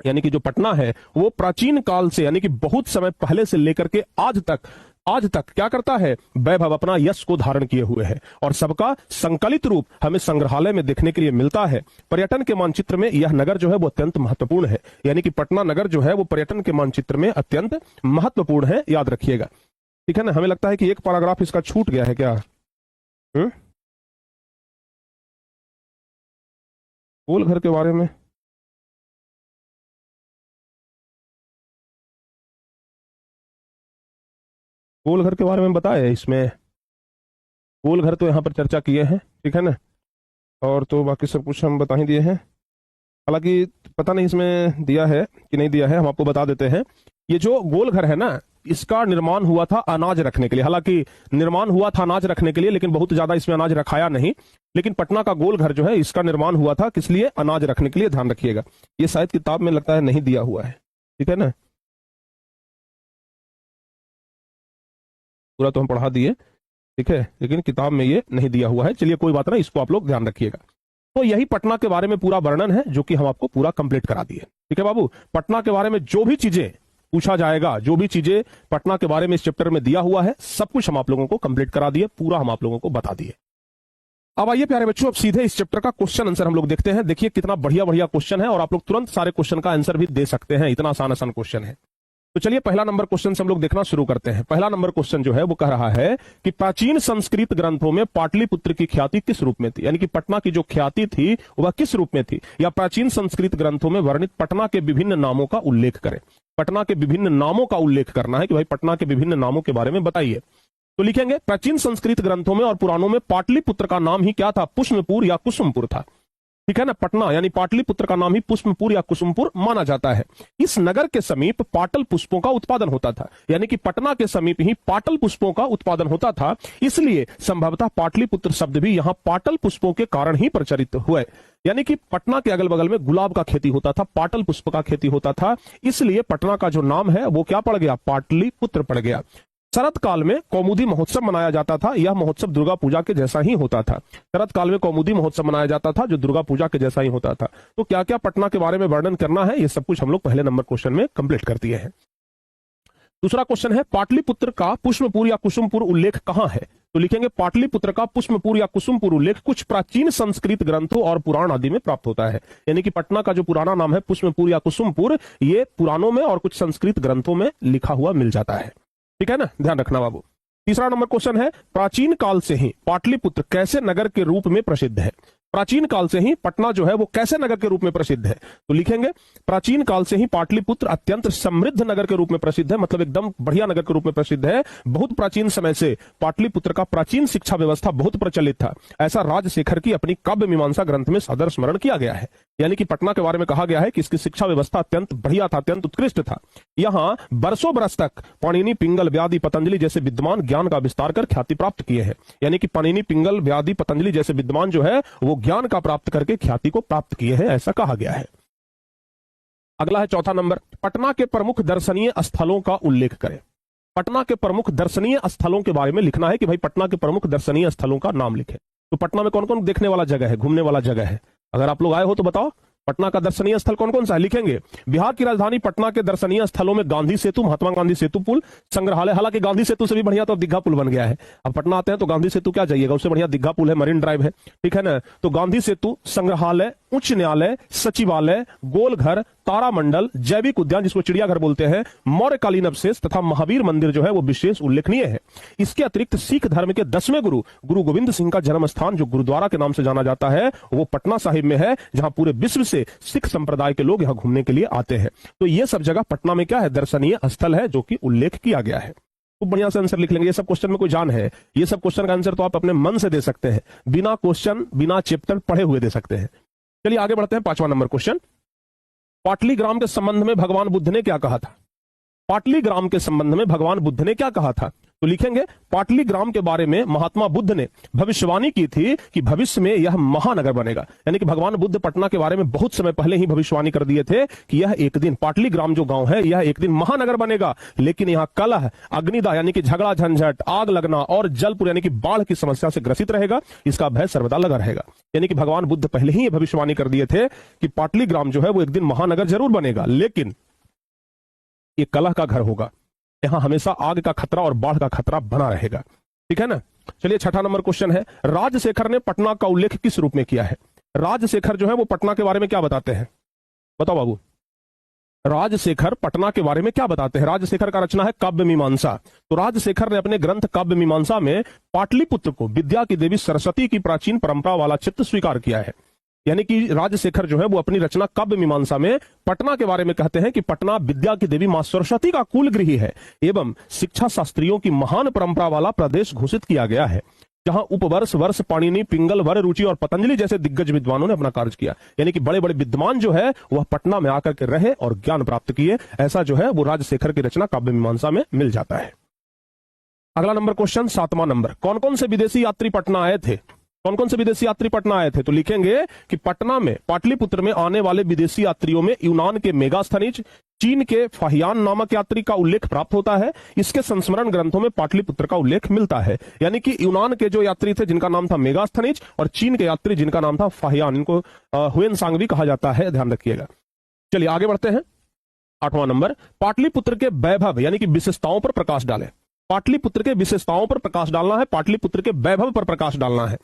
यानी कि जो पटना है वो प्राचीन काल से, यानी कि बहुत समय पहले से लेकर के आज तक आज तक क्या करता है, वैभव अपना यश को धारण किए हुए है और सबका संकलित रूप हमें संग्रहालय में देखने के लिए मिलता है। पर्यटन के मानचित्र में यह नगर जो है वो अत्यंत महत्वपूर्ण है, यानी कि पटना नगर जो है वो पर्यटन के मानचित्र में अत्यंत महत्वपूर्ण है, याद रखिएगा। ठीक है ना। हमें लगता है कि एक पैराग्राफ इसका छूट गया है क्या। गोल घर के बारे में गोल घर के बारे में बताया है इसमें। गोल घर तो यहां पर चर्चा किए हैं, ठीक है ना, और तो बाकी सब कुछ हम बता ही दिए हैं। हालांकि पता नहीं इसमें दिया है कि नहीं दिया है, हम आपको बता देते हैं। ये जो गोल घर है ना, इसका निर्माण हुआ था अनाज रखने के लिए। हालांकि निर्माण हुआ था अनाज रखने के लिए, लेकिन बहुत ज्यादा इसमें अनाज रखाया नहीं। लेकिन पटना का गोल घर जो है इसका निर्माण हुआ था किस लिए, अनाज रखने के लिए, ध्यान रखिएगा। ये शायद किताब में लगता है नहीं दिया हुआ है, ठीक है ना। पूरा तो हम पढ़ा दिए, ठीक है, लेकिन किताब में ये नहीं दिया हुआ है। चलिए कोई बात नहीं, इसको आप लोग ध्यान रखिएगा। तो यही पटना के बारे में पूरा वर्णन है जो कि हम आपको पूरा कंप्लीट करा दिए, ठीक है बाबू। पटना के बारे में जो भी चीजें पूछा जाएगा, जो भी चीजें पटना के बारे में इस चैप्टर में दिया हुआ है, सब कुछ हम आप लोगों को कंप्लीट करा दिए, पूरा हम आप लोगों को बता दिए। अब आइए प्यारे बच्चों, अब सीधे इस चैप्टर का क्वेश्चन आंसर हम लोग देखते हैं। देखिए कितना बढ़िया बढ़िया क्वेश्चन है और आप लोग तुरंत सारे क्वेश्चन का आंसर भी दे सकते हैं, इतना आसान आसान क्वेश्चन है। तो चलिए पहला नंबर क्वेश्चन से हम लोग देखना शुरू करते हैं। पहला नंबर क्वेश्चन जो है वो कह रहा है कि प्राचीन संस्कृत ग्रंथों में पाटलिपुत्र की ख्याति किस रूप में थी, यानी कि पटना की जो ख्याति थी वह किस रूप में थी, या प्राचीन संस्कृत ग्रंथों में वर्णित पटना के विभिन्न नामों का उल्लेख करें। पटना के विभिन्न नामों का उल्लेख करना है कि भाई पटना के विभिन्न नामों के बारे में बताइए। तो लिखेंगे प्राचीन संस्कृत ग्रंथों में और पुराणों में पाटलिपुत्र का नाम ही क्या था, पुष्पपुर या कुसुमपुर था, ठीक है ना। पटना यानी पाटलिपुत्र का नाम ही पुष्पपुर या कुसुमपुर माना जाता है। इस नगर के समीप पाटल पुष्पों का उत्पादन होता था, यानी कि पटना के समीप ही पाटल पुष्पों का उत्पादन होता था, इसलिए संभवतः पाटलिपुत्र शब्द भी यहां पाटल पुष्पों के कारण ही प्रचलित हुए। यानी कि पटना के अगल बगल में गुलाब का खेती होता था, पाटल पुष्प का खेती होता था, इसलिए पटना का जो नाम है वो क्या पड़ गया, पाटलिपुत्र पड़ गया। शरद काल में कौमुदी महोत्सव मनाया जाता था, यह महोत्सव दुर्गा पूजा के जैसा ही होता था। शरद काल में कौमुदी महोत्सव मनाया जाता था जो दुर्गा पूजा के जैसा ही होता था। तो क्या क्या पटना के बारे में वर्णन करना है, ये सब कुछ हम लोग पहले नंबर क्वेश्चन में कंप्लीट कर दिए हैं। दूसरा क्वेश्चन है पाटलिपुत्र का पुष्पपुर या कुसुमपुर उल्लेख कहां है। तो लिखेंगे पाटलिपुत्र का पुष्पपुर या कुसुमपुर उल्लेख कुछ प्राचीन संस्कृत ग्रंथों और पुराण आदि में प्राप्त होता है। यानी कि पटना का जो पुराना नाम है पुष्पपुर या कुसुमपुर, ये पुराणों में और कुछ संस्कृत ग्रंथों में लिखा हुआ मिल जाता है, ठीक है ना, ध्यान रखना बाबू। तीसरा नंबर क्वेश्चन है प्राचीन काल से ही पाटलिपुत्र कैसे नगर के रूप में प्रसिद्ध है। प्राचीन काल से ही पटना जो है वो कैसे नगर के रूप में प्रसिद्ध है। तो लिखेंगे प्राचीन काल से ही पाटलिपुत्र अत्यंत समृद्ध नगर के रूप में प्रसिद्ध है, मतलब एकदम बढ़िया नगर के रूप में प्रसिद्ध है। बहुत प्राचीन समय से पाटलिपुत्र का प्राचीन शिक्षा व्यवस्था बहुत प्रचलित था, ऐसा राजशेखर की अपनी काव्य मीमांसा ग्रंथ में सदर स्मरण किया गया है। यानी कि पटना के बारे में कहा गया है कि इसकी शिक्षा व्यवस्था अत्यंत बढ़िया था, अत्यंत उत्कृष्ट था। यहाँ बरसों बरस तक पाणिनि, पिंगल, व्याधि, पतंजलि जैसे विद्वान ज्ञान का विस्तार कर ख्याति प्राप्त किए हैं। यानी कि पाणिनि, पिंगल, व्याधि, पतंजलि जैसे विद्वान जो है वो ज्ञान का प्राप्त करके ख्याति को प्राप्त किए हैं, ऐसा कहा गया है। अगला है चौथा नंबर, पटना के प्रमुख दर्शनीय स्थलों का उल्लेख करें। पटना के प्रमुख दर्शनीय स्थलों के बारे में लिखना है कि भाई पटना के प्रमुख दर्शनीय स्थलों का नाम लिखें। तो पटना में कौन कौन देखने वाला जगह है, घूमने वाला जगह है, अगर आप लोग आए हो तो बताओ पटना का दर्शनीय स्थल कौन कौन सा है। लिखेंगे बिहार की राजधानी पटना के दर्शनीय स्थलों में गांधी सेतु, महात्मा गांधी सेतु पुल, संग्रहालय। हालांकि गांधी सेतु से भी बढ़िया तो दीघा पुल बन गया है। अब पटना आते हैं तो गांधी सेतु क्या जाइएगा, उससे बढ़िया दीघा पुल है, मरीन ड्राइव है, ठीक है ना। तो गांधी सेतु, संग्रहालय, उच्च न्यायालय, सचिवालय, गोलघर, तारामंडल, जैविक उद्यान जिसको चिड़ियाघर बोलते हैं, मौर्यकालीन अवशेष तथा महावीर मंदिर जो है वो विशेष उल्लेखनीय है। इसके अतिरिक्त सिख धर्म के 10वें गुरु गुरु गोविंद सिंह का जन्म स्थान जो गुरुद्वारा के नाम से जाना जाता है वो पटना साहिब में है, जहां पूरे विश्व से सिख संप्रदाय के लोग यहां घूमने के लिए आते हैं। तो ये सब जगह पटना में क्या है, दर्शनीय स्थल है जो कि उल्लेख किया गया है। खूब बढ़िया से आंसर लिख लेंगे। ये सब क्वेश्चन में कोई जान है, ये सब क्वेश्चन का आंसर तो आप अपने मन से दे सकते हैं, बिना क्वेश्चन बिना चैप्टर पढ़े हुए दे सकते हैं। चलिए आगे बढ़ते हैं। पांचवा नंबर क्वेश्चन, पाटलीग्राम के संबंध में भगवान बुद्ध ने क्या कहा था। पाटलीग्राम के संबंध में भगवान बुद्ध ने क्या कहा था। तो लिखेंगे पाटलीग्राम के बारे में महात्मा बुद्ध ने भविष्यवाणी की थी कि भविष्य में यह महानगर बनेगा। यानी कि भगवान बुद्ध पटना के बारे में बहुत समय पहले ही भविष्यवाणी कर दिए थे कि यह एक दिन, पाटलीग्राम जो गांव है, यह एक दिन महानगर बनेगा। लेकिन यहाँ कलह, अग्निदा यानी कि झगड़ा झंझट, आग लगना और जलपुर यानी कि बाढ़ की समस्या से ग्रसित रहेगा, इसका भय सर्वदा लगा रहेगा। यानी कि भगवान बुद्ध पहले ही भविष्यवाणी कर दिए थे कि पाटलीग्राम जो है वो एक दिन महानगर जरूर बनेगा, लेकिन ये कलह का घर होगा, यहां हमेशा आग का खतरा और बाढ़ का खतरा बना रहेगा। ठीक है ना। चलिए छठा नंबर क्वेश्चन है, राजशेखर ने पटना का उल्लेख किस रूप में किया है? राजशेखर जो है वो पटना के बारे में क्या बताते हैं? बताओ बाबू, राजशेखर पटना के बारे में क्या बताते हैं? राजशेखर का रचना है काव्य मीमांसा। तो राजशेखर ने अपने ग्रंथ काव्य मीमांसा में पाटलिपुत्र को विद्या की देवी सरस्वती की प्राचीन परंपरा वाला चित्र स्वीकार किया है। यानी कि राजशेखर जो है वो अपनी रचना काव्य मीमांसा में पटना के बारे में कहते हैं कि पटना विद्या की देवी मां सरस्वती का कुल गृह है एवं शिक्षा शास्त्रियों की महान परंपरा वाला प्रदेश घोषित किया गया है, जहां उपवर्ष वर्ष पाणिनि पिंगल वर रुचि और पतंजलि जैसे दिग्गज विद्वानों ने अपना कार्य किया। यानी कि बड़े बड़े विद्वान जो है वह पटना में आकर के रहे और ज्ञान प्राप्त किए। ऐसा जो है वो राजशेखर की रचना काव्य मीमांसा में मिल जाता है। अगला नंबर क्वेश्चन, 7वां नंबर, कौन कौन से विदेशी यात्री पटना आए थे? कौन कौन से विदेशी यात्री पटना आए थे? तो लिखेंगे कि पटना में पाटलिपुत्र में आने वाले विदेशी यात्रियों में यूनान के मेगास्थनीज, चीन के फाहियान नामक यात्री का उल्लेख प्राप्त होता है। इसके संस्मरण ग्रंथों में पाटलिपुत्र का उल्लेख मिलता है। यानी कि यूनान के जो यात्री थे जिनका नाम था मेगास्थनीज और चीन के यात्री जिनका नाम था फाहियान, इनको हुएनसांग भी कहा जाता है, ध्यान रखिएगा। चलिए आगे बढ़ते हैं। 8वां नंबर, पाटलिपुत्र के वैभव यानी कि विशेषताओं पर प्रकाश डालें। पाटलिपुत्र के विशेषताओं पर प्रकाश डालना है, पाटलिपुत्र के वैभव पर प्रकाश डालना है।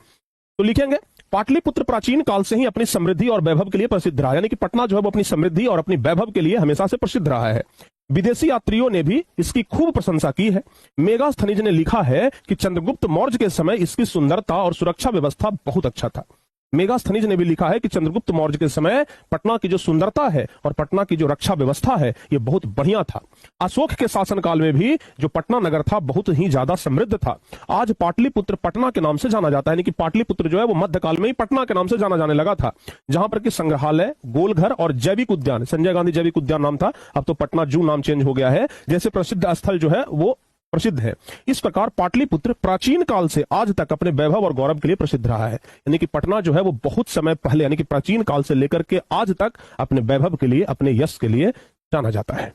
तो लिखेंगे पाटलिपुत्र प्राचीन काल से ही अपनी समृद्धि और वैभव के लिए प्रसिद्ध रहा। यानी कि पटना जो है वो अपनी समृद्धि और अपनी वैभव के लिए हमेशा से प्रसिद्ध रहा है। विदेशी यात्रियों ने भी इसकी खूब प्रशंसा की है। मेगास्थनीज ने लिखा है कि चंद्रगुप्त मौर्य के समय इसकी सुंदरता और सुरक्षा व्यवस्था बहुत अच्छा था। मेगास्थनीज ने भी लिखा है कि चंद्रगुप्त मौर्य के समय पटना की जो सुंदरता है और पटना की जो रक्षा व्यवस्था है ये बहुत बढ़िया था। अशोक के शासनकाल में भी जो पटना नगर था बहुत ही ज्यादा समृद्ध था। आज पाटलिपुत्र पटना के नाम से जाना जाता है। यानी कि पाटलिपुत्र जो है वो मध्यकाल में ही पटना के नाम से जाना जाने लगा था, जहां पर कि संग्रहालय, गोलघर और जैविक उद्यान, संजय गांधी जैविक उद्यान नाम था, अब तो पटना जू नाम चेंज हो गया है, जैसे प्रसिद्ध स्थल जो है वो प्रसिद्ध है। इस प्रकार पाटलिपुत्र प्राचीन काल से आज तक अपने वैभव और गौरव के लिए प्रसिद्ध रहा है। यानी कि पटना जो है वो बहुत समय पहले यानी कि प्राचीन काल से लेकर के आज तक अपने वैभव के लिए, अपने यश के लिए जाना जाता है।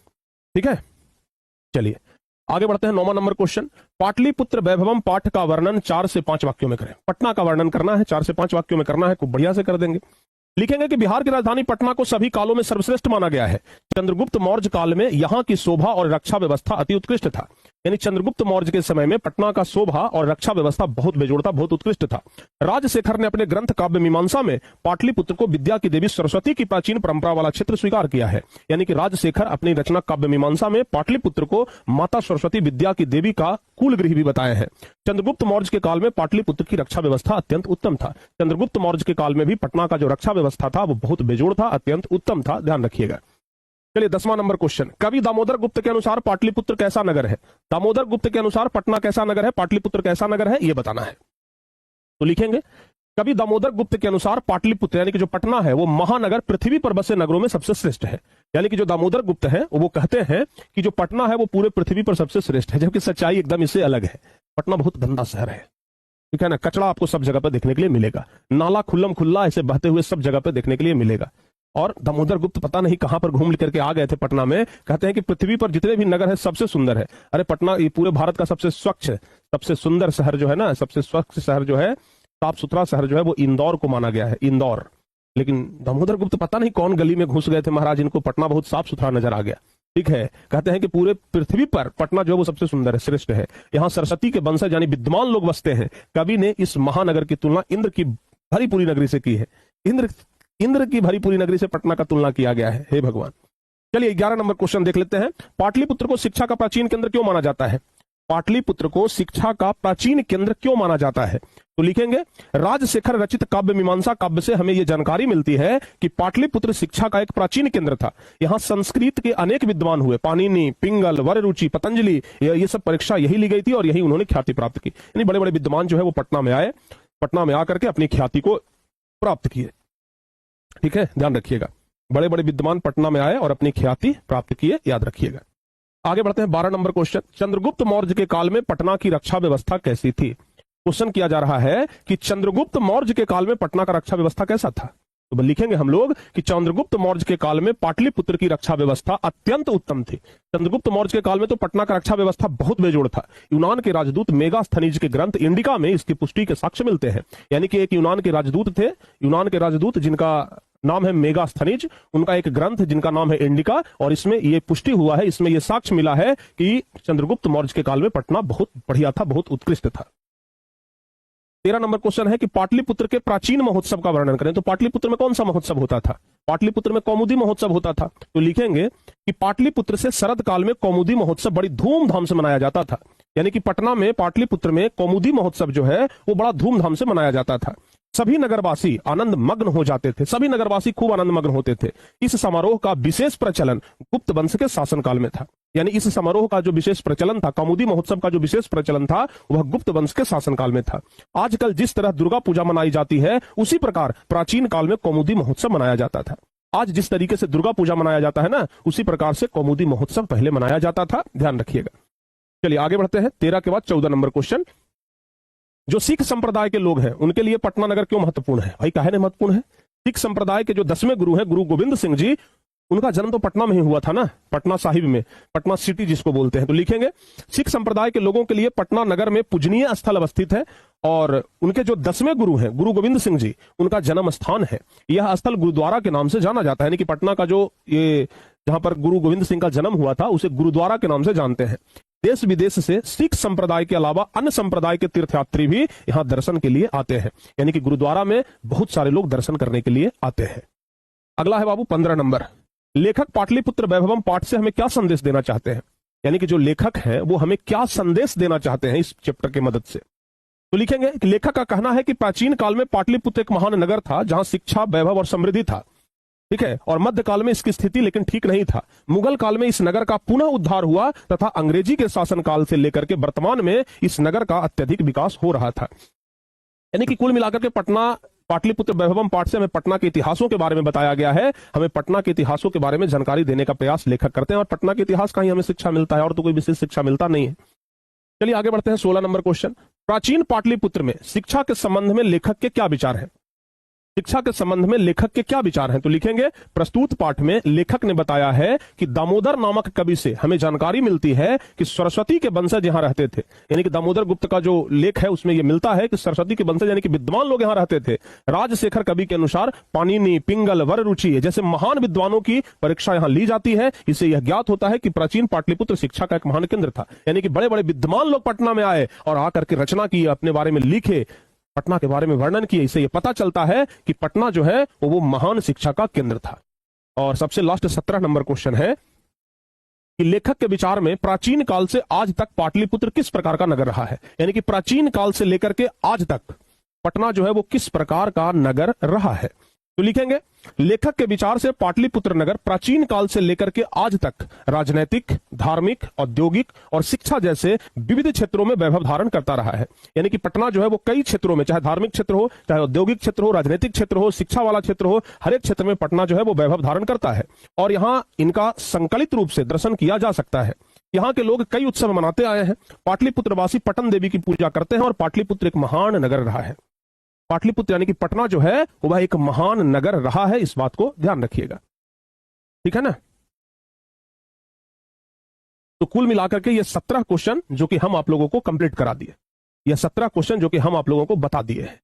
ठीक है, चलिए आगे बढ़ते हैं। 9वां नंबर क्वेश्चन, पाटलिपुत्र वैभवम पाठ का वर्णन 4 से 5 वाक्यों में करें। पटना का वर्णन करना है, 4 से 5 वाक्यों में करना है, खूब बढ़िया से कर देंगे। लिखेंगे कि बिहार की राजधानी पटना को सभी कालों में सर्वश्रेष्ठ माना गया है। चंद्रगुप्त मौर्य काल में यहाँ की शोभा और रक्षा व्यवस्था अति उत्कृष्ट था। यानी चंद्रगुप्त मौर्य के समय में पटना का शोभा और रक्षा व्यवस्था बहुत बेजोड़ था, बहुत उत्कृष्ट था। राजशेखर ने अपने ग्रंथ काव्य मीमांसा में पाटलिपुत्र को विद्या की देवी सरस्वती की प्राचीन परंपरा वाला क्षेत्र स्वीकार किया है। यानी कि राजशेखर अपनी रचना काव्य मीमांसा में पाटलिपुत्र को माता सरस्वती विद्या की देवी का कुल गृह भी बताए हैं। चंद्रगुप्त मौर्य के काल में पाटलिपुत्र की रक्षा व्यवस्था अत्यंत उत्तम था। चंद्रगुप्त मौर्य के काल में भी पटना का जो रक्षा व्यवस्था था वो बहुत बेजोड़ था, अत्यंत उत्तम था, ध्यान रखिएगा। चलिए 10वां नंबर क्वेश्चन, कवि दामोदर गुप्त के अनुसार पाटलिपुत्र कैसा नगर है? दामोदर गुप्त के अनुसार पटना कैसा नगर है, पाटलिपुत्र कैसा नगर है, यह बताना है। तो लिखेंगे कवि दामोदर गुप्त के अनुसार पाटलिपुत्र यानी कि जो पटना है वो महानगर पृथ्वी पर बसे नगरों में सबसे श्रेष्ठ है। यानी कि जो दामोदर गुप्त है वो कहते हैं कि जो पटना है वो पूरे पृथ्वी पर सबसे श्रेष्ठ है, जबकि सच्चाई एकदम इससे अलग है। पटना बहुत गंदा शहर है, ठीक है ना। कचरा आपको सब जगह पर देखने के लिए मिलेगा, नाला खुल्लम खुल्ला ऐसे बहते हुए सब जगह पर देखने के लिए मिलेगा। और दामोदर गुप्त पता नहीं कहां पर घूम करके आ गए थे पटना में, कहते हैं कि पृथ्वी पर जितने भी नगर है सबसे सुंदर है। अरे पटना ये पूरे भारत का सबसे स्वच्छ, सबसे सुंदर शहर जो है ना, सबसे स्वच्छ शहर जो है, साफ सुथरा शहर जो है वो इंदौर को माना गया है, इंदौर। लेकिन दामोदर गुप्त पता नहीं कौन गली में घुस गए थे महाराज, इनको पटना बहुत साफ सुथरा नजर आ गया। ठीक है, कहते हैं कि पूरे पृथ्वी पर पटना जो है वो सबसे सुंदर है, श्रेष्ठ है। यहाँ सरस्वती के वंशज यानी विद्वान लोग बसते हैं। कवि ने इस महानगर की तुलना इंद्र की भरी पूरी नगरी से की है। इंद्र की भरी पूरी नगरी से पटना का तुलना किया गया है, हे भगवान। चलिए 11 नंबर क्वेश्चन देख लेते हैं। पाटलिपुत्र को शिक्षा का प्राचीन केंद्र क्यों माना जाता है? पाटलिपुत्र को शिक्षा का प्राचीन केंद्र क्यों माना जाता है? तो लिखेंगे राजशेखर रचित काव्य मीमांसा काव्य से हमें यह जानकारी मिलती है कि पाटलिपुत्र शिक्षा का एक प्राचीन केंद्र था। यहाँ संस्कृत के अनेक विद्वान हुए, पाणिनि, पिंगल, वररुचि, पतंजलि, ये सब परीक्षा यही ली गई थी और यही उन्होंने ख्याति प्राप्त की। यानी बड़े बड़े विद्वान जो है वो पटना में आए, पटना में आकर के अपनी ख्याति को प्राप्त किए। ठीक है, ध्यान रखिएगा, बड़े बड़े विद्वान पटना में आए और अपनी ख्याति प्राप्त किए, याद रखिएगा। आगे बढ़ते हैं 12 नंबर क्वेश्चन, चंद्रगुप्त मौर्य के काल में पटना की रक्षा व्यवस्था कैसी थी? क्वेश्चन किया जा रहा है कि चंद्रगुप्त मौर्य के काल में पटना का रक्षा व्यवस्था कैसा था? तो लिखेंगे हम लोग कि चंद्रगुप्त मौर्य के काल में पाटलिपुत्र की रक्षा व्यवस्था अत्यंत उत्तम थी। चंद्रगुप्त मौर्य के काल में तो पटना का रक्षा व्यवस्था बहुत बेजोड़ था। यूनान के राजदूत मेगास्थनीज के ग्रंथ इंडिका में इसकी पुष्टि के साक्ष्य मिलते हैं। यानी कि एक यूनान के राजदूत थे, यूनान के राजदूत जिनका नाम है मेगास्थनीज। उनका एक ग्रंथ जिनका नाम है इंडिका, और इसमें यह पुष्टि हुआ है, इसमें यह साक्ष्य मिला है कि चंद्रगुप्त मौर्य के काल में पटना बहुत बढ़िया था, बहुत उत्कृष्ट था। 13 नंबर क्वेश्चन है कि पाटलिपुत्र के प्राचीन महोत्सव का वर्णन करें। तो पाटलिपुत्र में कौन सा महोत्सव होता था? पाटलिपुत्र में कौमुदी महोत्सव होता था। तो लिखेंगे कि पाटलिपुत्र से शरद काल में कौमुदी महोत्सव बड़ी धूमधाम से मनाया जाता था। यानी कि पटना में पाटलिपुत्र में कौमुदी महोत्सव जो है वो बड़ा धूमधाम से मनाया जाता था। सभी नगरवासी आनंद मग्न हो जाते थे, सभी नगरवासी खूब आनंद मग्न होते थे। इस समारोह का विशेष प्रचलन गुप्त वंश के शासनकाल में था। यानी इस समारोह का जो विशेष प्रचलन था, कौमुदी महोत्सव का जो विशेष प्रचलन था, वह गुप्त वंश के शासनकाल में था। आजकल जिस तरह दुर्गा पूजा मनाई जाती है, उसी प्रकार प्राचीन काल में कौमुदी महोत्सव मनाया जाता था। आज जिस तरीके से दुर्गा पूजा मनाया जाता है ना, उसी प्रकार से कौमुदी महोत्सव पहले मनाया जाता था, ध्यान रखिएगा। चलिए आगे बढ़ते हैं। 13 के बाद 14 नंबर क्वेश्चन, जो सिख संप्रदाय के लोग हैं उनके लिए पटना नगर क्यों महत्वपूर्ण है? भाई काहे नहीं महत्वपूर्ण है? सिख संप्रदाय के जो 10वें गुरु हैं, गुरु गोविंद सिंह जी, उनका जन्म तो पटना में ही हुआ था ना, पटना साहिब में, पटना सिटी जिसको बोलते हैं। तो लिखेंगे सिख संप्रदाय के लोगों के लिए पटना नगर में पूजनीय स्थल अवस्थित है, और उनके जो 10वें गुरु हैं, गुरु गोविंद सिंह जी, उनका जन्म स्थान है। यह स्थल गुरुद्वारा के नाम से जाना जाता है। यानी कि पटना का जो ये जहां पर गुरु गोविंद सिंह का जन्म हुआ था, उसे गुरुद्वारा के नाम से जानते हैं। देश विदेश से सिख संप्रदाय के अलावा अन्य संप्रदाय के तीर्थयात्री भी यहां दर्शन के लिए आते हैं। यानी कि गुरुद्वारा में बहुत सारे लोग दर्शन करने के लिए आते हैं। अगला है बाबू 15 नंबर, लेखक पाटलिपुत्र वैभवम पाठ से हमें क्या संदेश देना चाहते हैं? यानी कि जो लेखक है वो हमें क्या संदेश देना चाहते हैं इस चैप्टर की मदद से? तो लिखेंगे कि लेखक का कहना है कि प्राचीन काल में पाटलिपुत्र एक महान नगर था जहां शिक्षा, वैभव और समृद्धि था, ठीक है, और मध्यकाल में इसकी स्थिति लेकिन ठीक नहीं था। मुगल काल में इस नगर का पुनः उद्धार हुआ तथा अंग्रेजी के शासनकाल से लेकर के वर्तमान में इस नगर का अत्यधिक विकास हो रहा था। यानी कि कुल मिलाकर के पटना पाटलिपुत्र वैभवम पाठ से हमें पटना के इतिहासों के बारे में बताया गया है। हमें पटना के इतिहासों के बारे में जानकारी देने का प्रयास लेखक करते हैं, और पटना के इतिहास का ही हमें शिक्षा मिलता है, और तो कोई विशेष शिक्षा मिलता नहीं है। चलिए आगे बढ़ते हैं। 16 नंबर क्वेश्चन, प्राचीन पाटलिपुत्र में शिक्षा के संबंध में लेखक के क्या विचार है? शिक्षा के संबंध में लेखक के क्या विचार हैं? तो लिखेंगे प्रस्तुत पाठ में लेखक ने बताया है कि दामोदर नामक कवि से हमें जानकारी मिलती है कि सरस्वती के वंशज यहां रहते थे। यानी कि दामोदर गुप्त का जो लेख है उसमें यह मिलता है कि सरस्वती के वंशज यानी कि विद्वान लोग यहां रहते थे। राजशेखर कवि के अनुसार पाणिनि, पिंगल, वररुचि जैसे महान विद्वानों की परीक्षा यहां ली जाती है। इससे यह ज्ञात होता है कि प्राचीन पाटलिपुत्र शिक्षा का एक महान केंद्र था। यानी कि बड़े बड़े विद्वान लोग पटना में आए और आकर के रचना की, अपने बारे में लिखे, पटना के बारे में वर्णन किए। इससे यह पता चलता है कि पटना जो है वो महान शिक्षा का केंद्र था। और सबसे लास्ट 17 नंबर क्वेश्चन है कि लेखक के विचार में प्राचीन काल से आज तक पाटलिपुत्र किस प्रकार का नगर रहा है? यानी कि प्राचीन काल से लेकर के आज तक पटना जो है वो किस प्रकार का नगर रहा है? तो लिखेंगे लेखक के विचार से पाटलिपुत्र नगर प्राचीन काल से लेकर के आज तक राजनैतिक, धार्मिक, औद्योगिक और शिक्षा जैसे विविध क्षेत्रों में वैभव धारण करता रहा है। यानी कि पटना जो है वो कई क्षेत्रों में, चाहे धार्मिक क्षेत्र हो, चाहे औद्योगिक क्षेत्र हो, राजनीतिक क्षेत्र हो, शिक्षा वाला क्षेत्र हो, हर एक क्षेत्र में पटना जो है वो वैभव धारण करता है। और यहाँ इनका संकलित रूप से दर्शन किया जा सकता है। यहाँ के लोग कई उत्सव मनाते आए हैं। पाटलिपुत्रवासी पटन देवी की पूजा करते हैं, और पाटलिपुत्र एक महान नगर रहा है। पाटलिपुत्र यानी कि पटना जो है वह एक महान नगर रहा है, इस बात को ध्यान रखिएगा, ठीक है ना। तो कुल मिलाकर के ये 17 क्वेश्चन जो कि हम आप लोगों को कंप्लीट करा दिए, ये 17 क्वेश्चन जो कि हम आप लोगों को बता दिए हैं।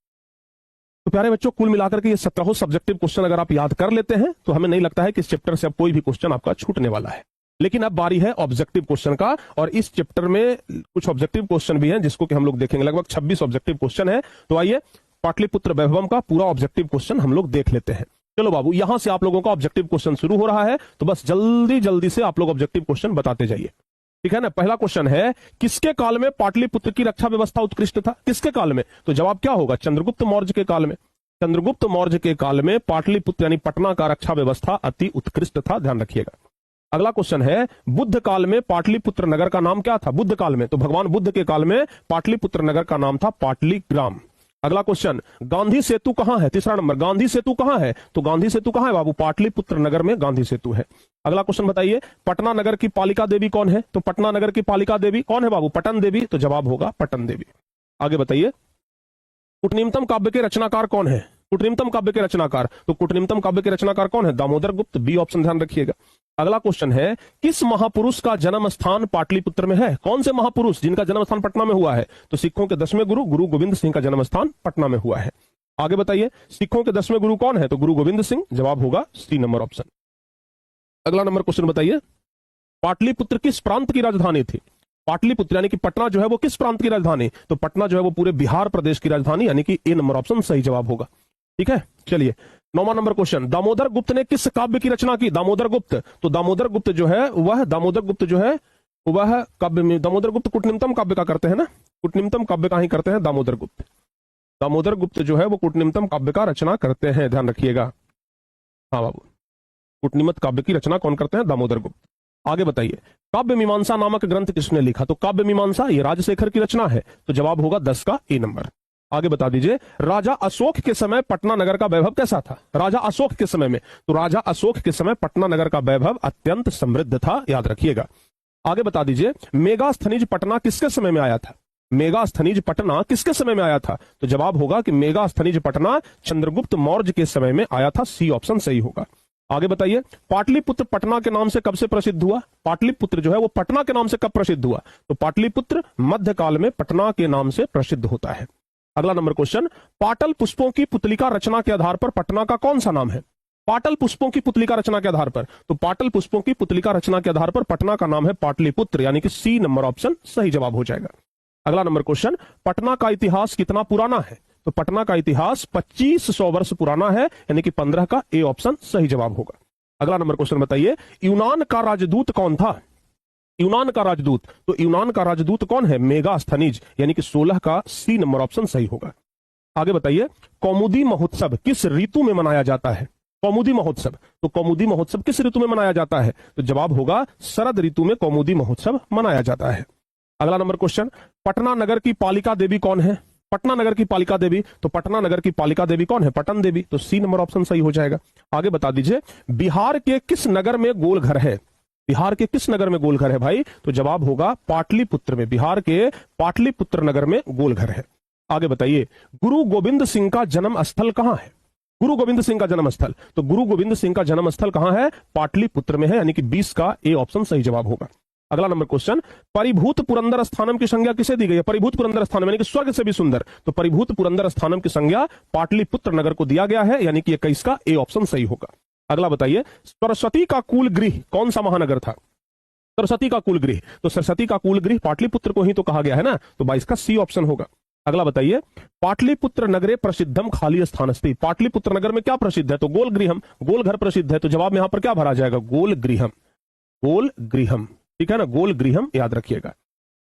तो प्यारे बच्चों, कुल मिलाकर के ये 17 सब्जेक्टिव क्वेश्चन अगर आप याद कर लेते हैं तो हमें नहीं लगता है कि इस चैप्टर से अब कोई भी क्वेश्चन आपका छूटने वाला है। लेकिन अब बारी है ऑब्जेक्टिव क्वेश्चन का, और इस चैप्टर में कुछ ऑब्जेक्टिव क्वेश्चन भी हैं जिसको कि हम लोग देखेंगे। लगभग 26 ऑब्जेक्टिव क्वेश्चन है। तो आइए पाटलिपुत्र वैभवम का पूरा ऑब्जेक्टिव क्वेश्चन हम लोग देख लेते हैं। चलो बाबू, यहां से आप लोगों का ऑब्जेक्टिव क्वेश्चन शुरू हो रहा है, तो बस जल्दी जल्दी से आप लोग ऑब्जेक्टिव क्वेश्चन बताते जाइए, ठीक है ना। पहला क्वेश्चन है, किसके काल में पाटलिपुत्र की रक्षा व्यवस्था उत्कृष्ट था? किसके काल में? तो जवाब क्या होगा? चंद्रगुप्त मौर्य के काल में। चंद्रगुप्त मौर्य के काल में पाटलिपुत्र यानी पटना का रक्षा व्यवस्था अति उत्कृष्ट था, ध्यान रखिएगा। अगला क्वेश्चन है, बुद्ध काल में पाटलिपुत्र नगर का नाम क्या था? बुद्ध काल में, तो भगवान बुद्ध के काल में पाटलिपुत्र नगर का नाम था पाटलिग्राम। अगला क्वेश्चन, गांधी सेतु कहां है? तीसरा नंबर, गांधी सेतु कहां है? तो गांधी सेतु कहां है बाबू? पाटलिपुत्र नगर में गांधी सेतु है। अगला क्वेश्चन बताइए, पटना नगर की पालिका देवी कौन है? तो पटना नगर की पालिका देवी कौन है बाबू? पटन देवी। तो जवाब होगा पटन देवी। आगे बताइए, कुटनिमतम काव्य के रचनाकार कौन है? कुटनिमतम काव्य के रचनाकार, तो कुटनिमतम काव्य के रचनाकार कौन है? दामोदर गुप्त। बी ऑप्शन ध्यान रखिएगा। अगला क्वेश्चन है, किस महापुरुष का जन्म स्थान पाटलिपुत्र में है? कौन से महापुरुष जिनका जन्म स्थान पटना में हुआ है? तो सिखों के 10वें गुरु गुरु गोविंद सिंह का जन्म स्थान पटना में हुआ है। आगे बताइए, सिखों के 10वें गुरु कौन है? तो गुरु गोविंद सिंह। जवाब होगा सी नंबर ऑप्शन। अगला नंबर क्वेश्चन बताइए, पाटलिपुत्र किस प्रांत की राजधानी थी? पाटलिपुत्र यानी कि पटना जो है वो किस प्रांत की राजधानी? तो पटना जो है वो पूरे बिहार प्रदेश की राजधानी, यानी कि ए नंबर ऑप्शन सही जवाब होगा। ठीक है, चलिए 9वां नंबर क्वेश्चन, दामोदर गुप्त ने किस काव्य की रचना की? दामोदर गुप्त, तो दामोदर गुप्त जो है वह काव्य में, दामोदर गुप्त कुटनिमतम काव्य का करते हैं ना, कुटनिमतम काव्य का ही करते हैं दामोदर गुप्त। दामोदर गुप्त जो है वो कुटनिमतम काव्य का रचना करते हैं, ध्यान रखिएगा। हाँ बाबू, कुटनिमत काव्य की रचना कौन करते हैं? दामोदर गुप्त। आगे बताइए, काव्य मीमांसा नामक ग्रंथ किसने लिखा? तो काव्य मीमांसा ये राजशेखर की रचना है, तो जवाब होगा 10 का ए नंबर। आगे बता दीजिए, राजा अशोक के समय पटना नगर का वैभव कैसा था? राजा अशोक के समय में, तो राजा अशोक के समय पटना नगर का वैभव अत्यंत समृद्ध था, याद रखिएगा। आगे बता दीजिए, मेगास्थनीज पटना किसके समय में आया था? मेगास्थनीज पटना किसके समय में आया था? तो जवाब होगा कि मेगास्थनीज पटना चंद्रगुप्त मौर्य के समय में आया था, सी ऑप्शन सही होगा। आगे बताइए, पाटलिपुत्र पटना के नाम से कब से प्रसिद्ध हुआ? पाटलिपुत्र जो है वो पटना के नाम से कब प्रसिद्ध हुआ? तो पाटलिपुत्र मध्यकाल में पटना के नाम से प्रसिद्ध होता है। अगला नंबर क्वेश्चन, पाटल पुष्पों की पुतलिका रचना के आधार पर पटना का कौन सा नाम है? पाटल पुष्पों की पुतलिका रचना के आधार पर, तो पाटल पुष्पों की पुतलिका रचना के आधार पर पटना का नाम है पाटलिपुत्र, यानी कि सी नंबर ऑप्शन सही जवाब हो जाएगा। अगला नंबर क्वेश्चन, पटना का इतिहास कितना पुराना है? तो पटना का इतिहास 2500 वर्ष पुराना है, यानी कि 15 का ए ऑप्शन सही जवाब होगा। अगला नंबर क्वेश्चन बताइए, यूनान का राजदूत कौन था? यूनान का राजदूत, तो यूनान का राजदूत कौन है? मेगास्थनीज, यानी कि 16 का सी नंबर ऑप्शन सही होगा। आगे बताइए, कौमुदी महोत्सव किस ऋतु में मनाया जाता है? कौमुदी महोत्सव, तो कौमुदी महोत्सव किस ऋतु में मनाया जाता है? तो जवाब होगा शरद ऋतु में कौमुदी महोत्सव मनाया जाता है। अगला नंबर क्वेश्चन, पटना नगर की पालिका देवी कौन है? पटना नगर की पालिका देवी, तो पटना नगर की पालिका देवी कौन है? पटन देवी, तो सी नंबर ऑप्शन सही हो जाएगा। आगे बता दीजिए, बिहार के किस नगर में गोलघर है? बिहार के किस नगर में गोलघर है भाई? तो जवाब होगा पाटलिपुत्र में, बिहार के पाटलिपुत्र नगर में गोलघर है। आगे बताइए, गुरु गोविंद सिंह का जन्म स्थल कहां है? गुरु गोविंद सिंह का जन्म स्थल, तो गुरु गोविंद सिंह का जन्म स्थल कहां है? पाटलिपुत्र में है, यानी कि 20 का ए ऑप्शन सही जवाब होगा। अगला नंबर क्वेश्चन, परिभूत पुरंदर स्थानम की संज्ञा किसे दी गई है? परिभूत पुरंदर स्थानम यानी कि स्वर्ग से भी सुंदर, तो परिभूत पुरंदर स्थानम की संज्ञा पाटलिपुत्र नगर को दिया गया है, यानी कि 21 का ए ऑप्शन सही होगा। अगला बताइए, सरस्वती का कुल गृह कौन सा महानगर था? सरस्वती का कुल गृह, तो सरस्वती का कुल गृह पाटलिपुत्र को ही तो कहा गया है ना, तो 22 का सी ऑप्शन होगा। अगला बताइए, पाटलिपुत्र नगरे प्रसिद्धम खाली स्थानस्ति, पाटलिपुत्र नगर में क्या प्रसिद्ध है? तो गोल गृहम, गोल घर प्रसिद्ध है, तो जवाब में यहां पर क्या भरा जाएगा? गोल गृहम, गोल गृहम, ठीक है ना, गोल गृहम याद रखिएगा।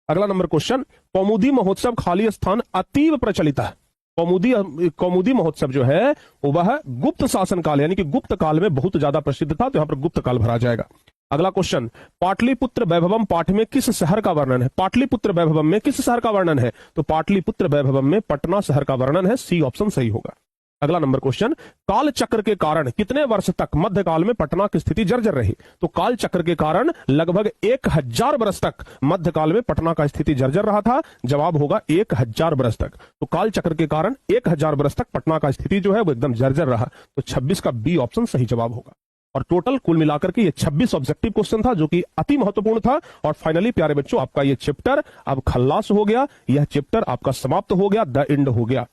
अगला नंबर क्वेश्चन, कौमुदी महोत्सव खाली स्थान अतीव प्रचलित है। कौमुदी महोत्सव जो है वह गुप्त शासन काल यानी कि गुप्त काल में बहुत ज्यादा प्रसिद्ध था, तो यहां पर गुप्त काल भरा जाएगा। अगला क्वेश्चन, पाटलिपुत्र वैभवम पाठ में किस शहर का वर्णन है? पाटलिपुत्र वैभवम में किस शहर का वर्णन है? तो पाटलिपुत्र वैभवम में पटना शहर का वर्णन है, सी ऑप्शन सही होगा। अगला नंबर क्वेश्चन, काल चक्र के कारण कितने वर्ष तक मध्यकाल में पटना की स्थिति जर्जर रही? तो काल चक्र के कारण लगभग 1000 वर्ष तक मध्यकाल में पटना का स्थिति जर्जर रहा था, जवाब होगा 1000 वर्ष तक। तो काल चक्र के कारण 1000 वर्ष तक पटना का स्थिति जो है वो एकदम जर्जर रहा, तो 26 का बी ऑप्शन सही जवाब होगा। और टोटल कुल मिलाकर के ये 26 ऑब्जेक्टिव क्वेश्चन था, जो कि अति महत्वपूर्ण था। और फाइनली प्यारे बच्चों, आपका ये चैप्टर अब खल्लास हो गया, यह चैप्टर आपका समाप्त हो गया, द एंड हो गया।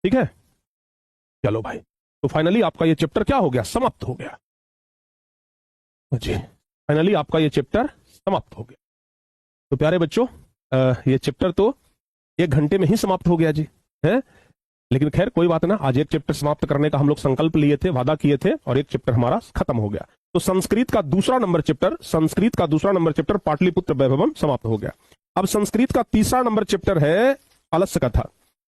ठीक है, चलो भाई, तो फाइनली आपका ये चैप्टर क्या हो गया? समाप्त हो गया जी, फाइनली आपका ये चैप्टर समाप्त हो गया। तो प्यारे बच्चों, ये चैप्टर तो 1 घंटे में ही समाप्त हो गया जी, है, लेकिन खैर कोई बात ना, आज एक चैप्टर समाप्त करने का हम लोग संकल्प लिए थे, वादा किए थे, और एक चैप्टर हमारा खत्म हो गया। तो संस्कृत का दूसरा नंबर चैप्टर पाटलिपुत्र वैभवम समाप्त हो गया। अब संस्कृत का तीसरा नंबर चैप्टर है आलस्य कथा,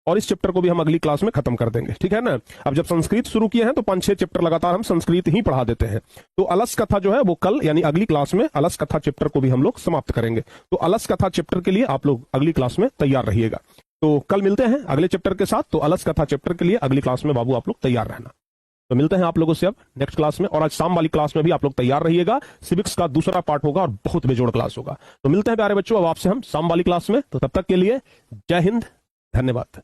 और इस चैप्टर को भी हम अगली क्लास में खत्म कर देंगे, ठीक है ना। अब जब संस्कृत शुरू किए हैं तो 5-6 चैप्टर लगातार हम संस्कृत ही पढ़ा देते हैं। तो अलस्य कथा जो है वो कल यानी अगली क्लास में अलस्य कथा चैप्टर को भी हम लोग समाप्त करेंगे। तो अलस्य कथा चैप्टर के लिए आप लोग अगली क्लास में तैयार रहिएगा। तो कल मिलते हैं अगले चैप्टर के साथ। तो अलस्य कथा चैप्टर के लिए अगली क्लास में बाबू आप लोग तैयार रहना। तो मिलते हैं आप लोगों से अब नेक्स्ट क्लास में, और आज शाम वाली क्लास में भी आप लोग तैयार रहिएगा। सिविक्स का दूसरा पार्ट होगा और बहुत बेजोड़ क्लास होगा। तो मिलते हैं प्यारे बच्चों अब आपसे हम शाम वाली क्लास में। तो तब तक के लिए जय हिंद, धन्यवाद।